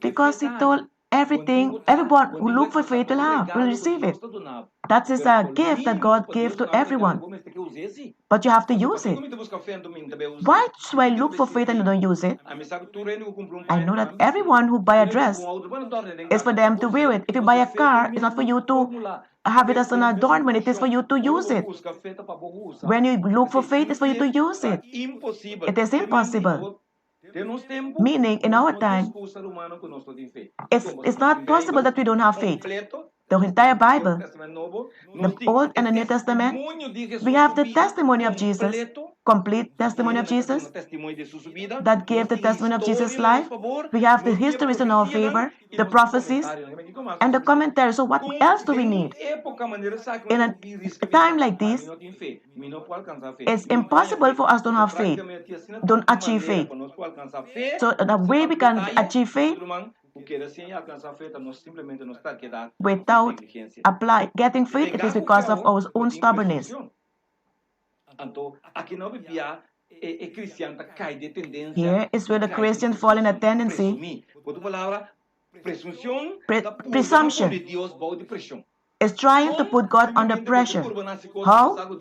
Because He told everyone who look for faith will receive it. That is a gift that God gave to everyone. But you have to use it. Why should I look for faith and you don't use it? I know that everyone who buy a dress is for them to wear it. If you buy a car, it's not for you to have it as an adornment. It is for you to use it. When you look for faith, it's for you to use it. It is impossible. Meaning, in our time, it's not possible that we don't have faith. The entire Bible, the Old and the New Testament, we have the testimony of Jesus, complete testimony of Jesus, that gave the testimony of Jesus' life. We have the histories in our favor, the prophecies, and the commentaries. So what else do we need? In a time like this, it's impossible for us to have faith, don't achieve faith. So the way we can achieve faith without getting faith, it is because of our own stubbornness. Here is where the Christians fall in a tendency. Presumption is trying to put God under pressure. How?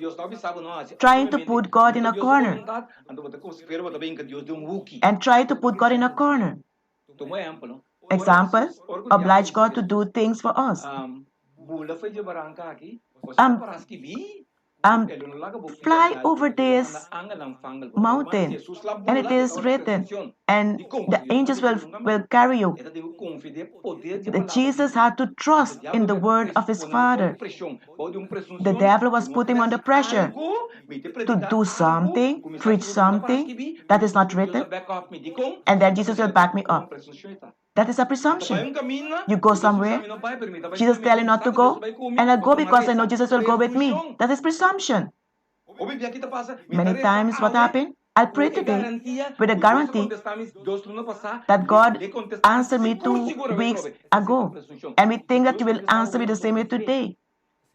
Trying to put God in a corner. And try to put God in a corner. Example, oblige God to do things for us. Fly over this mountain, and it is written, and the angels will carry you. Jesus had to trust in the word of his Father. The devil was putting him under pressure to do something, preach something that is not written, and then Jesus will back me up. That is a presumption. You go somewhere, Jesus telling not to go, and I go because I know Jesus will go with me. That is presumption. Many times what happened? I'll pray today with a guarantee that God answered me 2 weeks ago, and we think that you will answer me the same way today.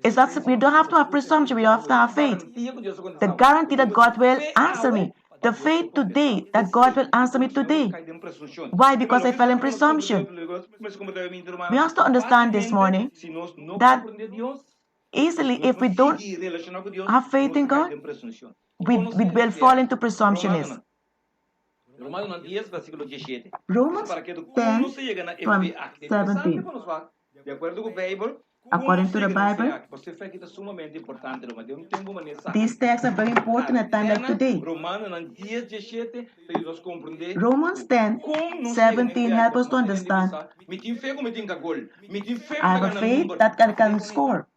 It's not, we don't have to have presumption, we have to have faith. The guarantee that God will answer me. The faith today that God will answer me today. Why? Because I fell in presumption. We have to understand this morning that easily, if we don't have faith in God, we will fall into presumptionism. Romans 10 from 17. According to the Bible, these texts are very important at a time like today. Romans 10, 17 help us to understand. I have a faith that can score.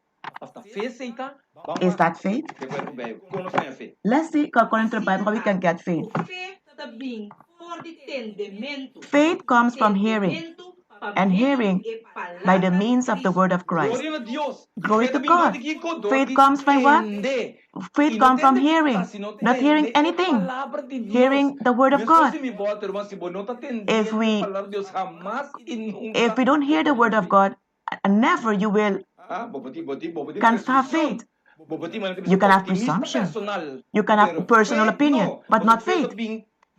Is that faith? Let's see, according to the Bible, how we can get faith. Faith comes from hearing, and hearing by the means of the word of Christ. Glory to God. Faith comes from what? Faith comes from hearing, not hearing anything. Hearing the word of God. If we don't hear the word of God, never you will can have faith. You can have presumption. You can have personal opinion, but not faith.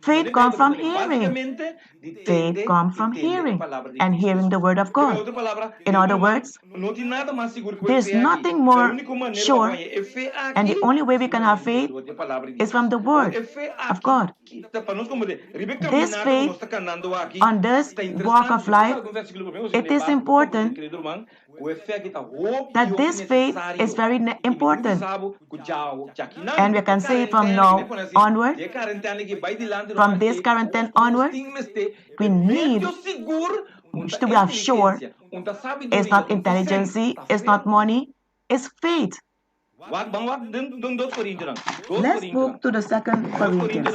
Faith comes from hearing. Faith comes from hearing and hearing the word of God. In other words, there's nothing more sure, and the only way we can have faith is from the word of God. This faith on this walk of life, it is important that this faith is very important. And we can say from now onward, from this current time onward, we need to be sure it's not intelligence, it's not money, it's faith. Let's move to the 2 Corinthians.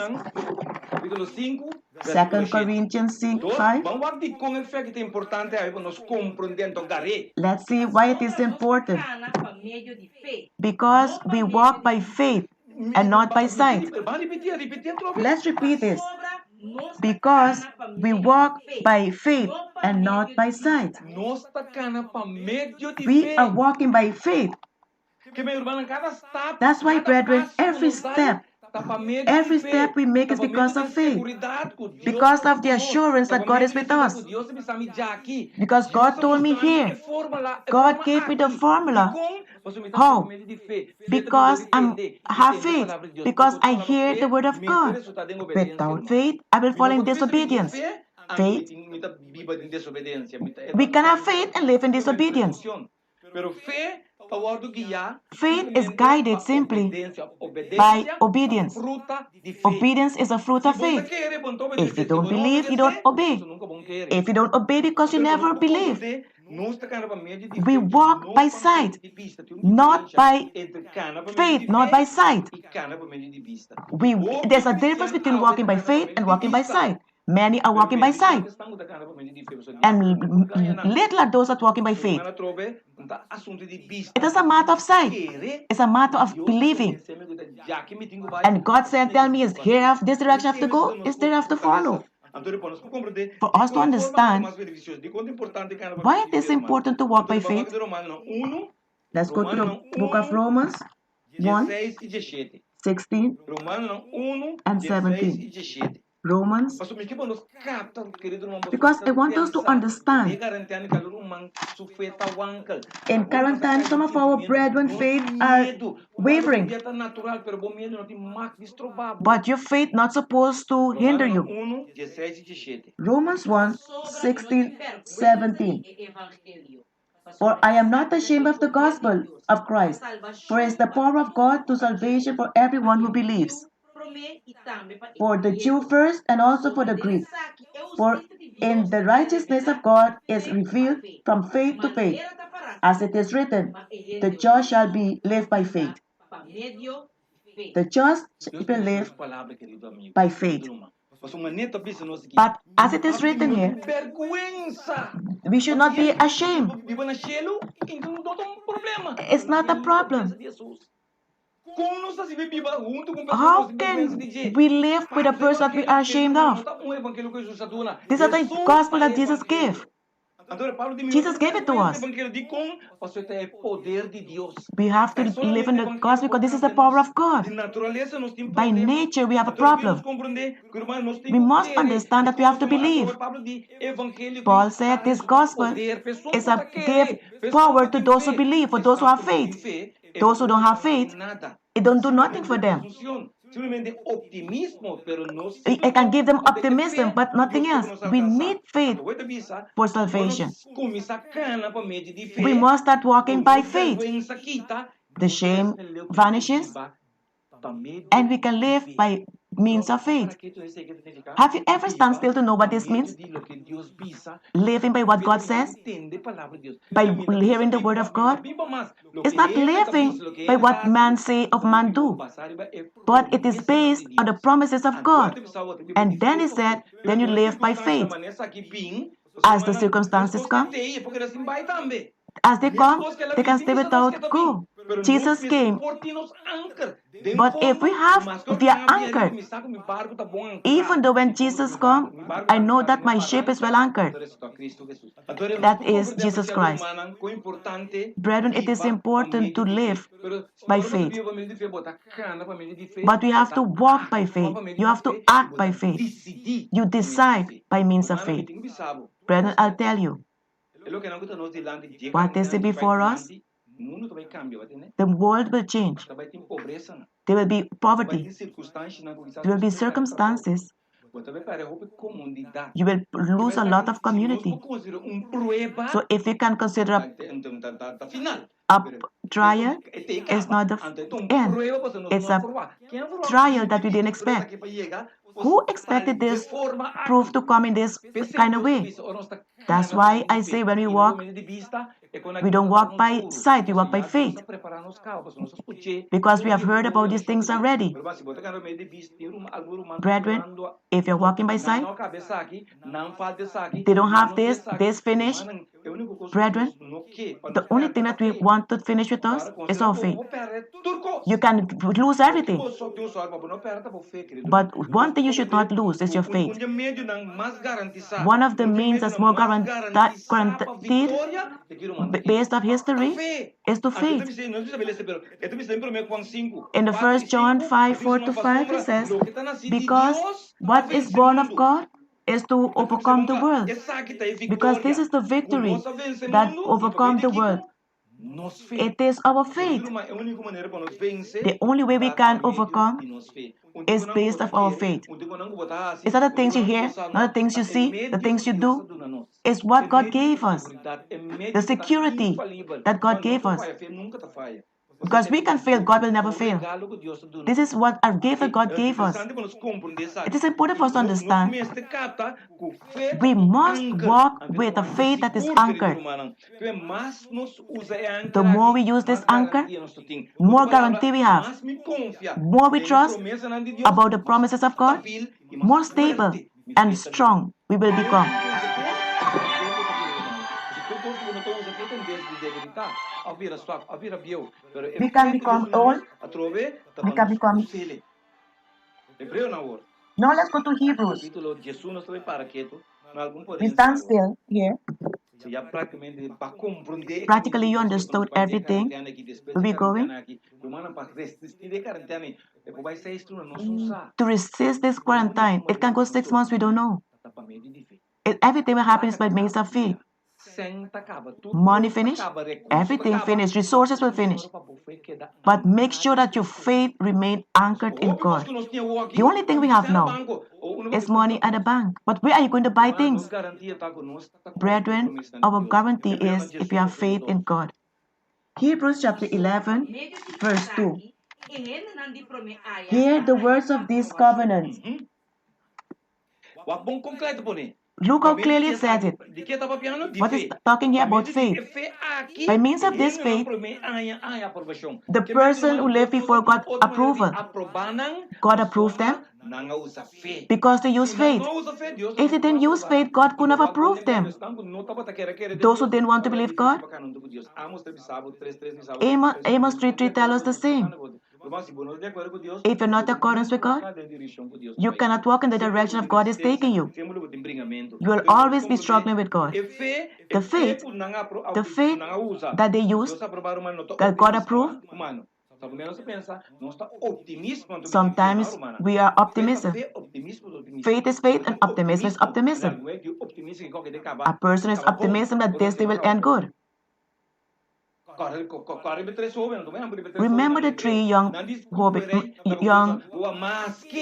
2 Corinthians 5. Let's see why it is important. Because we walk by faith and not by sight. Let's repeat this. because we walk by faith and not by sight. Nós está cana para meio de We fé. are walking by faith. Que meu irmão, cada step, That's why, cada brethren, passo que every nós dá, step, tá para meio de every fé. step we make Tá is para because meio of de faith, seguridade que Deus because está of the conosco. assurance Tá that para God meio is de with fé us. que Deus me está me já aqui. Because God told me here, God gave me the formula. How? Because I have faith, because I hear the word of God. Without faith, I will fall in disobedience. Faith, we can have faith and live in disobedience. Faith is guided simply by obedience. Obedience is a fruit of faith. If you don't believe, you don't obey. If you don't obey because you never believe, we walk by sight, not by faith, not by sight. There's a difference between walking by faith and walking by sight. Many are walking by sight, and little are those that walking by faith. It is a matter of sight. It's a matter of believing. And God said, tell me, is here have this direction I have to go? Is there I have to follow? For us to understand why it is important to walk by faith, let's go to the book of Romans 1, 16 and 17. Romans, because I want us to understand. In current times, some of our brethren faith are wavering, but your faith not supposed to hinder you. Romans 1, 16, 17. For I am not ashamed of the gospel of Christ, for it is the power of God to salvation for everyone who believes, for the Jew first and also for the Greek. For in the righteousness of God is revealed from faith to faith, as it is written, the just shall be live by faith. The just shall live by faith. But as it is written here, we should not be ashamed. It's not a problem. How can we live with a person that we are ashamed of? These are the gospel that Jesus gave. Jesus gave it to us. We have to live in the gospel because this is the power of God. By nature, we have a problem. We must understand that we have to believe. Paul said this gospel is a give power to those who believe, for those who have faith. Those who don't have faith, it don't do nothing for them. I can give them optimism, but nothing else. We need faith for salvation. We must start walking by faith. The shame vanishes, and we can live by means of faith. Have you ever stand still to know what this means? Living by what God says? By hearing the word of God? It's not living by what man say of man do, but it is based on the promises of God. And then he said, then you live by faith. As the circumstances come, as they come, they can stay without go. Jesus came. But if we are anchored, even though when Jesus comes, I know that my ship is well anchored. That is Jesus Christ. Brethren, it is important to live by faith. But we have to walk by faith. You have to act by faith. You decide by means of faith. Brethren, I'll tell you, what is it before us? The world will change. There will be poverty. There will be circumstances. You will lose a lot of community. So if you can consider a trial, it's not the end. It's a trial that we didn't expect. Who expected this proof to come in this kind of way? That's why I say when we walk, we don't walk by sight, we walk by faith. Because we have heard about these things already. Brethren, if you're walking by sight, they don't have this finished, Brethren, the only thing that we want to finish with us is our faith. You can lose everything, but one thing you should not lose is your faith. One of the means that's more guaranteed based on history is to faith. In the 1 John 5:4-5, it says, because what is born of God is to overcome the world. Because this is the victory that overcomes the world. It is our faith. The only way we can overcome is based on our faith. It's not the things you hear, not the things you see, the things you do. It's what God gave us. The security that God gave us. Because we can fail, God will never fail. This is what a gift that God gave us. It is important for us to understand. We must walk with a faith that is anchored. The more we use this anchor, more guarantee we have. More we trust about the promises of God, more stable and strong we will become. We can become old. We can become. Now let's go to Hebrews. We stand still here. Practically, you understood everything. Will we going? To resist this quarantine, it can go 6 months, we don't know. Everything will happen is by means of faith. Money finish, everything finish, resources will finish. But make sure that your faith remain anchored in God. The only thing we have now is money at the bank. But where are you going to buy things? Brethren, our guarantee is if you have faith in God. Hebrews chapter 11, verse 2. Hear the words of these covenants. Look how clearly it says it. What is talking here about faith? By means of this faith, the person who lived before God approval. God approved them because they used faith. If they didn't use faith, God could not have approved them. Those who didn't want to believe God, Amos 3:3 tells us the same. If you're not in accordance with God, you cannot walk in the direction of God is taking you. You will always be struggling with God. The faith that they used, that God approved, sometimes we are optimism. Faith is faith and optimism is optimism. A person is optimism that this day will end good. Remember the three young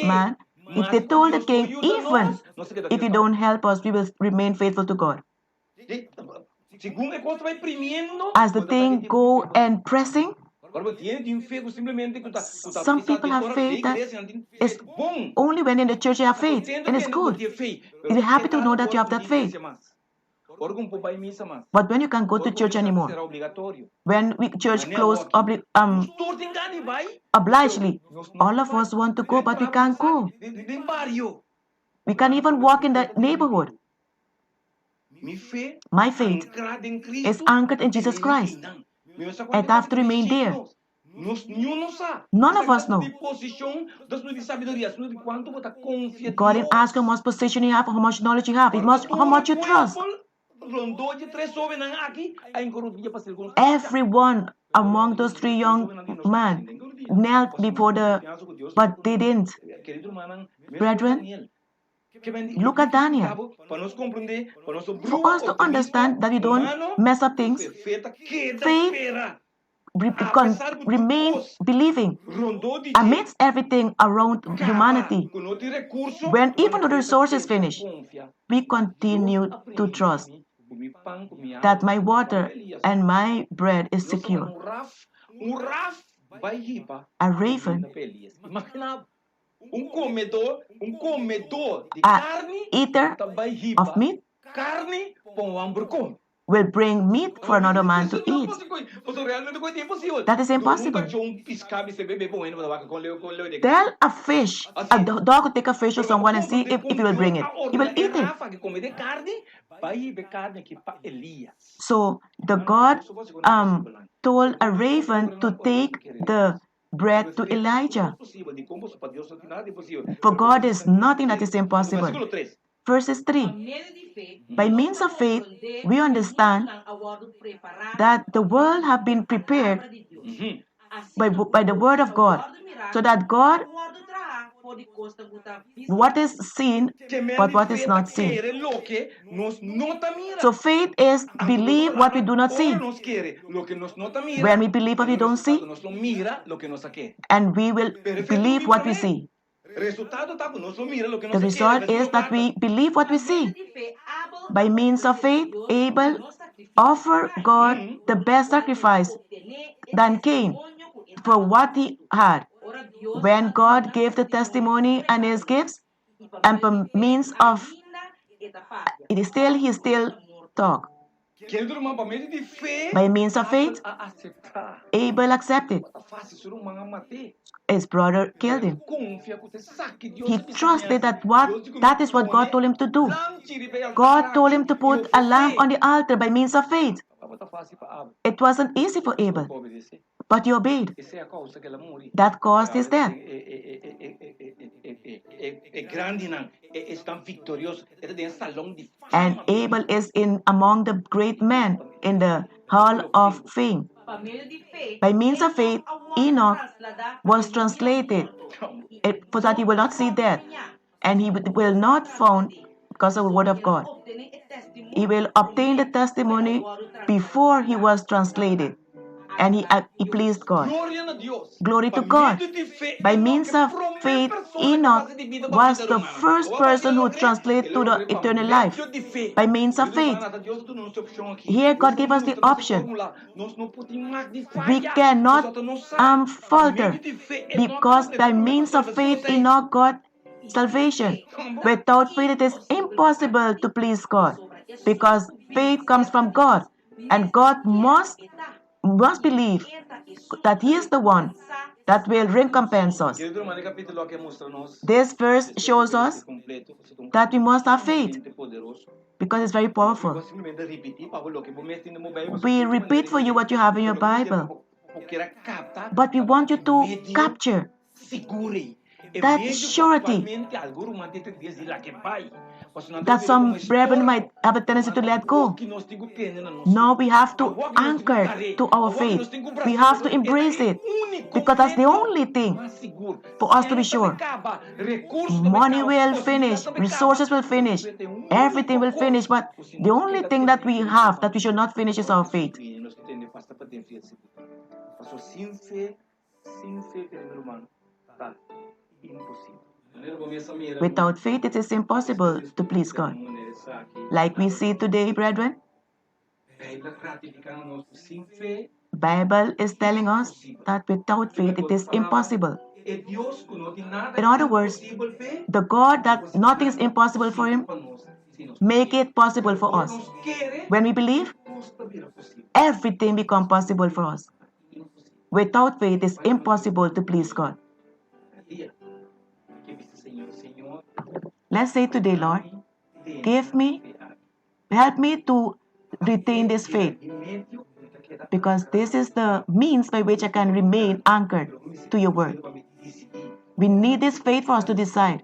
man. If they told the king, even if you don't help us, we will remain faithful to God. As the thing go and pressing, some people have faith that it's only when in the church you have faith, and it's good. You're happy to know that you have that faith. But when you can't go to church anymore, when church closed obligedly, all of us want to go, but we can't go. We can't even walk in the neighborhood. My faith is anchored in Jesus Christ. It has to remain there. None of us know. God didn't ask how much position you have, how much knowledge you have. It must how much you trust. Everyone among those three young men knelt before but they didn't. Brethren, look at Daniel. For us to understand that we don't mess up things, faith remain believing amidst everything around humanity. When even the resources finish, we continue to trust that my water and my bread is secure. A raven, an eater of meat, will bring meat for another man to eat. That is impossible. Tell a fish, a dog will take a fish to someone and see if he will bring it. He will eat it. So the God told a raven to take the bread to Elijah. For God is nothing that is impossible. Verses 3. By means of faith, we understand that the world have been prepared by the word of God, so that God, what is seen, but what is not seen. So faith is believe what we do not see. When we believe what we don't see, and we will believe what we see. The result is that we believe what we see. By means of faith, Abel offered God the best sacrifice than Cain for what he had. When God gave the testimony and his gifts, and by means of he still talk. By means of faith, Abel accepted. His brother killed him. He trusted that is what God told him to do. God told him to put a lamb on the altar by means of faith. It wasn't easy for Abel, but he obeyed. That caused his death. And Abel is among the great men in the Hall of Fame. By means of faith, Enoch was translated so that he will not see death, and he will not found because of the word of God. He will obtain the testimony before he was translated, and he pleased God. Glory to God. By means of faith, Enoch was the first person who translated to the eternal life. By means of faith. Here God gave us the option. We cannot falter, because by means of faith Enoch got salvation. Without faith it is impossible to please God, because faith comes from God, and God must believe that He is the one that will recompense us. This verse shows us that we must have faith, because it's very powerful. We repeat for you what you have in your Bible, but we want you to capture that surety that some brethren might have a tendency to let go. No, we have to anchor to our faith. We have to embrace it, because that's the only thing for us to be sure. Money will finish, resources will finish, everything will finish, but the only thing that we have that we should not finish is our faith. Without faith, it is impossible to please God. Like we see today, brethren, Bible is telling us that without faith, it is impossible. In other words, the God that nothing is impossible for Him, make it possible for us. When we believe, everything becomes possible for us. Without faith, it is impossible to please God. Let's say today, Lord, help me to retain this faith, because this is the means by which I can remain anchored to your word. We need this faith for us to decide.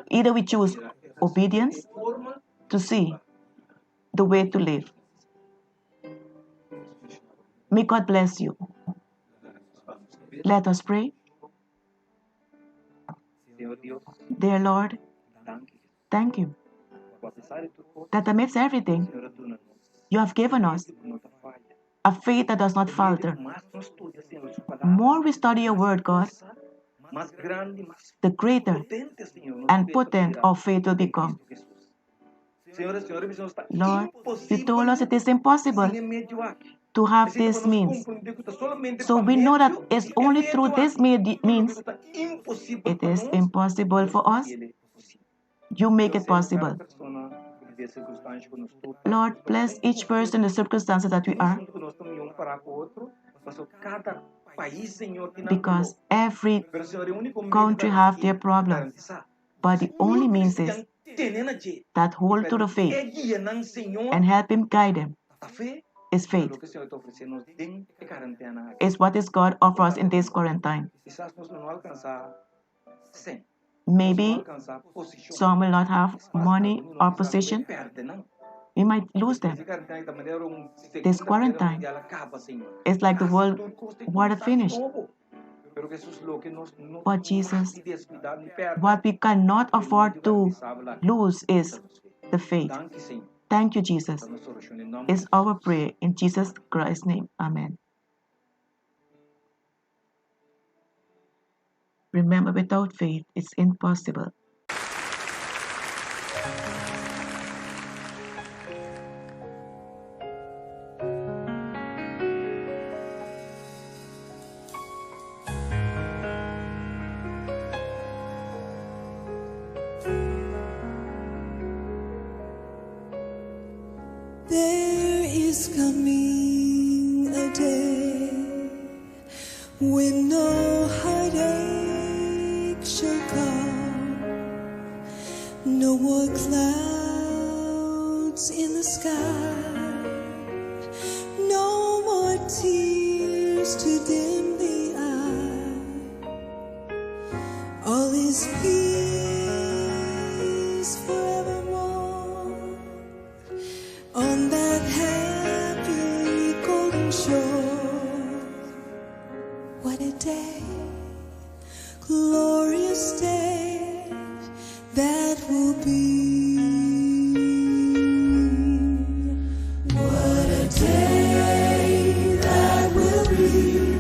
Either we choose obedience to see the way to live. May God bless you. Let us pray. Dear Lord, thank you that amidst everything, you have given us a faith that does not falter. More we study your word, God, the greater and potent our faith will become. Lord, you told us it is impossible to have this means. So we know that it's only through this means it is impossible for us. You make it possible. Lord, bless each person in the circumstances that we are, because every country have their problem. But the only means is that hold to the faith and help him guide him is faith. Is what is God offers us in this quarantine. Maybe some will not have money or position. We might lose them. This quarantine is like the world war that finished. But Jesus, what we cannot afford to lose is the faith. Thank you, Jesus. It's our prayer in Jesus Christ's name. Amen. Remember, without faith, it's impossible. There is coming a day when no heartache shall come, no more clouds in the sky, no more tears to dim the eye. All is peace forevermore on that happy golden shore. What a day, glorious day that will be. What a day that will be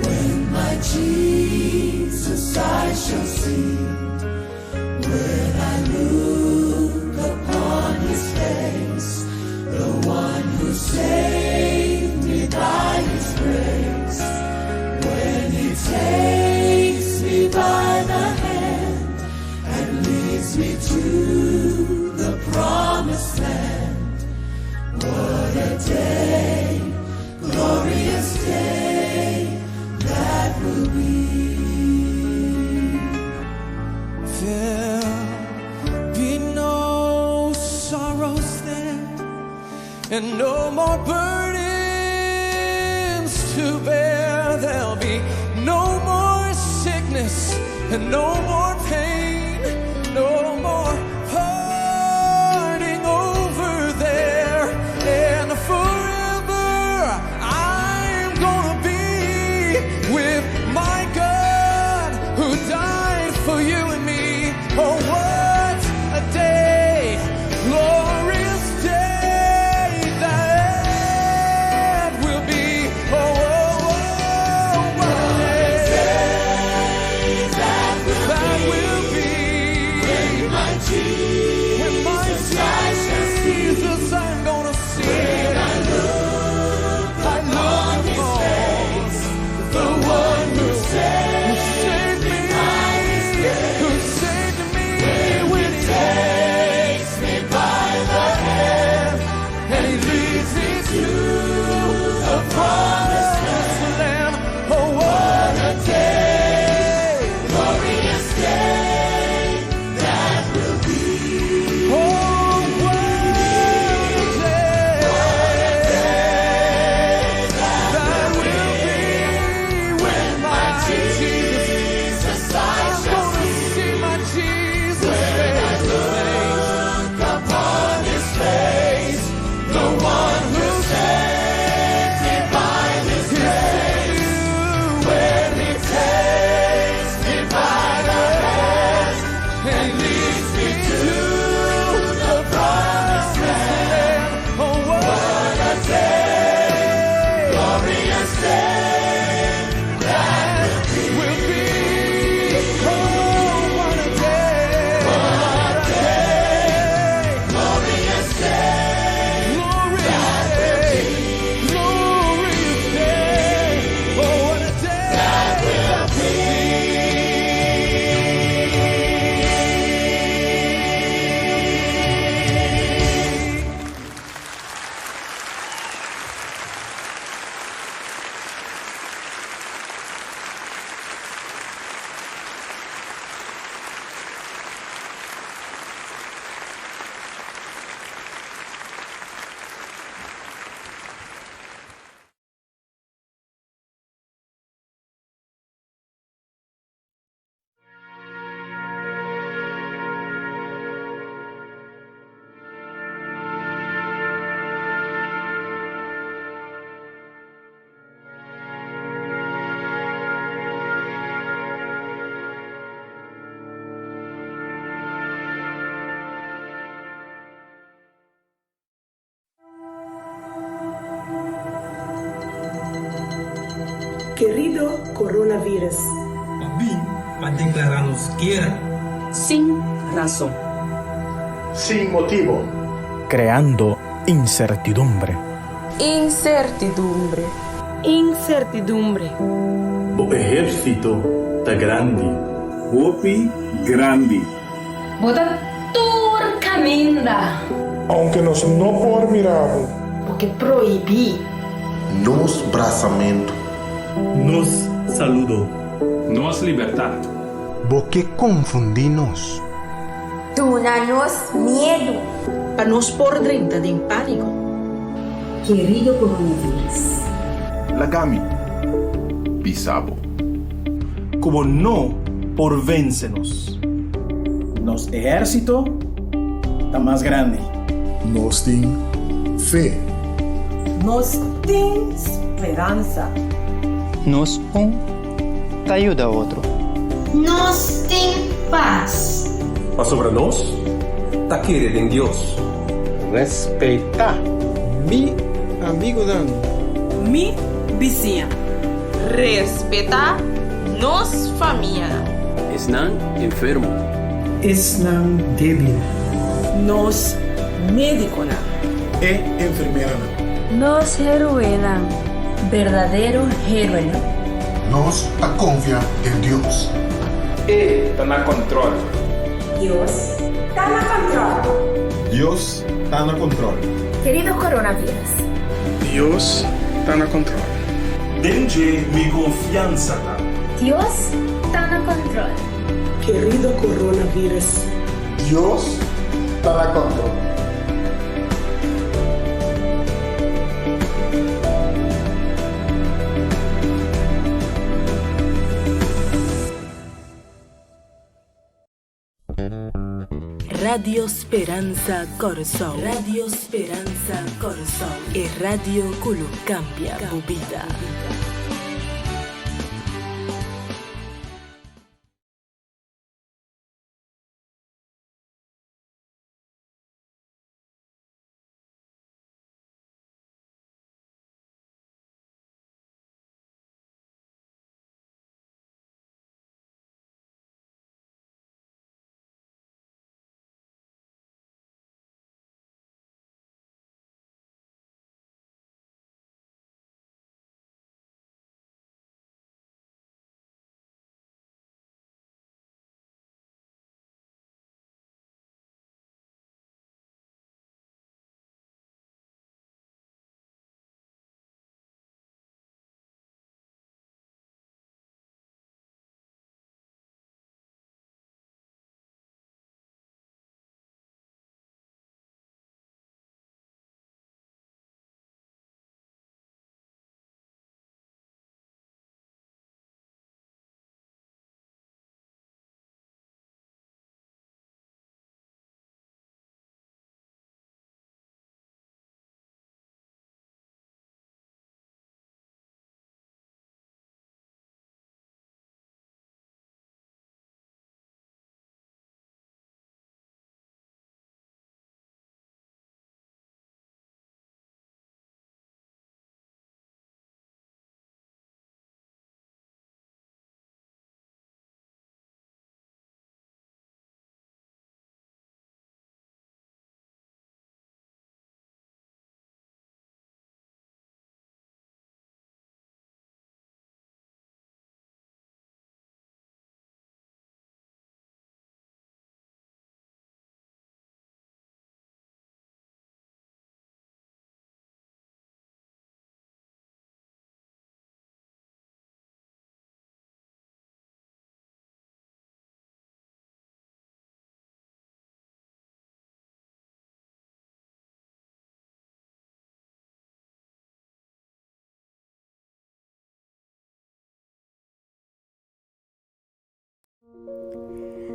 when my Jesus I shall see. When I look upon his face, the one who saved me by his grace. When he takes me by the hand and leads me to the promised land. What a day, glorious day that will be. There'll be no sorrows there, and no more burdens to bear. There'll be no more sickness and no more pain, no more parting over there. And forever I'm gonna be with my God who died for you and me. Oh, what a day, glorious day that will be. Oh, oh, oh, what a day that will be. When my Jesus I'm gonna see. When I look upon his face, the one who saved me, who saved me when he takes me by the hand and he leads me to the promised land. Oh, what a day, glorious day that will be. Oh, what a day that will be when my Jesus I'm gonna see my Jesus face. Look upon his face, the one who said Querido coronavirus. Vim para declararnos guerra. Sin razón. Sin motivo. Creando incertidumbre. Incertidumbre. Incertidumbre. O ejército está grande. Hopi grande. Bota turcaminda. Aunque nós não por miramos. Porque proibí. Nos braçamento. Nos saludo. Nos libertad. Porque confundinos. Tuna-nos medo. Para nos por drinta de pánico. Querido coronavirus. Lagami. Pisabo. Como no por véncenos. Nos ejército está más grande. Nós tem fé. Nós tem esperança. Nos te ayuda a outro. Nos tem paz. Mas sobre nós, tá querendo em Deus. Respeitar. Mi amigo Dan. Mi vizinha. Respetar nos família. Están enfermo. Estão débil. Nos médico na. E enfermeira. Nos heroína. Verdadero héroe. Nos a confia em Deus. E tá na controle. Deus está na controle. Deus está no controle. Querido coronavírus. Deus está na controle. Dengue mi confianza. Deus está na controle. Querido coronavirus. Deus está na controle. Radio Speranza Corazón. Radio Speranza Corazón. E radio que cambia a vida.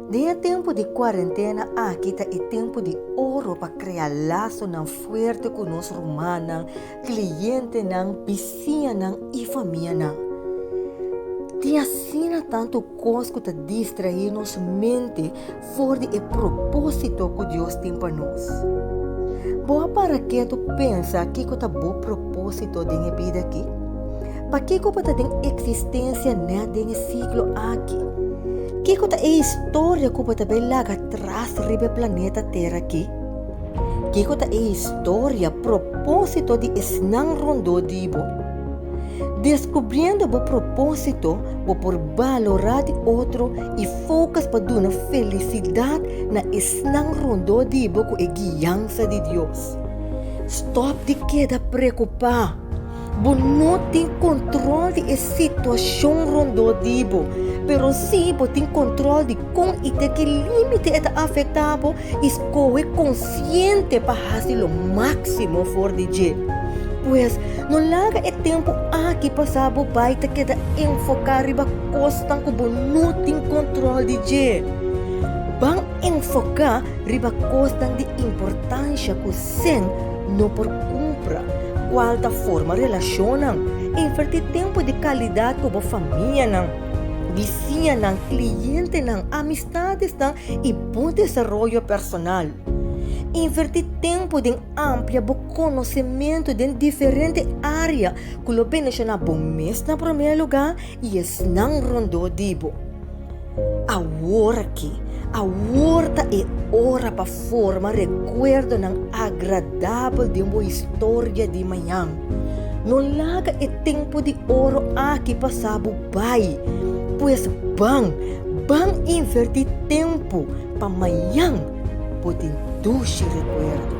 De tempo de quarentena, aqui está o tempo de ouro para criar laço não forte com nós romanos, cliente não, vizinha não e família não. Te assina tanto coisa que distrair nossa mente fora de propósito que Deus tem para nós. Boa para que tu pensa que está bom propósito da minha vida aqui? Pa kiko pa ta ding existência na ding siglo aqui. Kiko ta e história ko pa ta belaga atrás ribe planeta Terra aqui. Kiko ta e história propósito de esnang rondo dibo. Descobrindo o propósito, vou por valorar de outro e focus para dar felicidade na esnang rondo dibo com a guiança de Deus. Stop de queda preocupar. Bo não tem controle de situação rondo dibo, pero sim bo tem controle de com e de que limite está afetado, escolhe consciente para fazer o máximo for de dia. Pues, no larga é tempo aqui passado baita que da enfocar riba costan ko não tem controle de dia. Bang enfocar riba costan de importância ko sen no por compra. Qual da forma relacionam, invertir tempo de qualidade com a família não, vizinha não, cliente não, amistades não e bom desenvolvimento personal. Invertir tempo de amplia bom conhecimento de diferentes áreas, que o beneficiar bom mês na primeiro lugar e não rondo dibo. Agora que a horta é hora para formar recuerdo não agradável de uma história de manhã. Não larga é tempo de ouro aqui passado vai, pois bang invertir tempo para manhã poder doce recuerdo.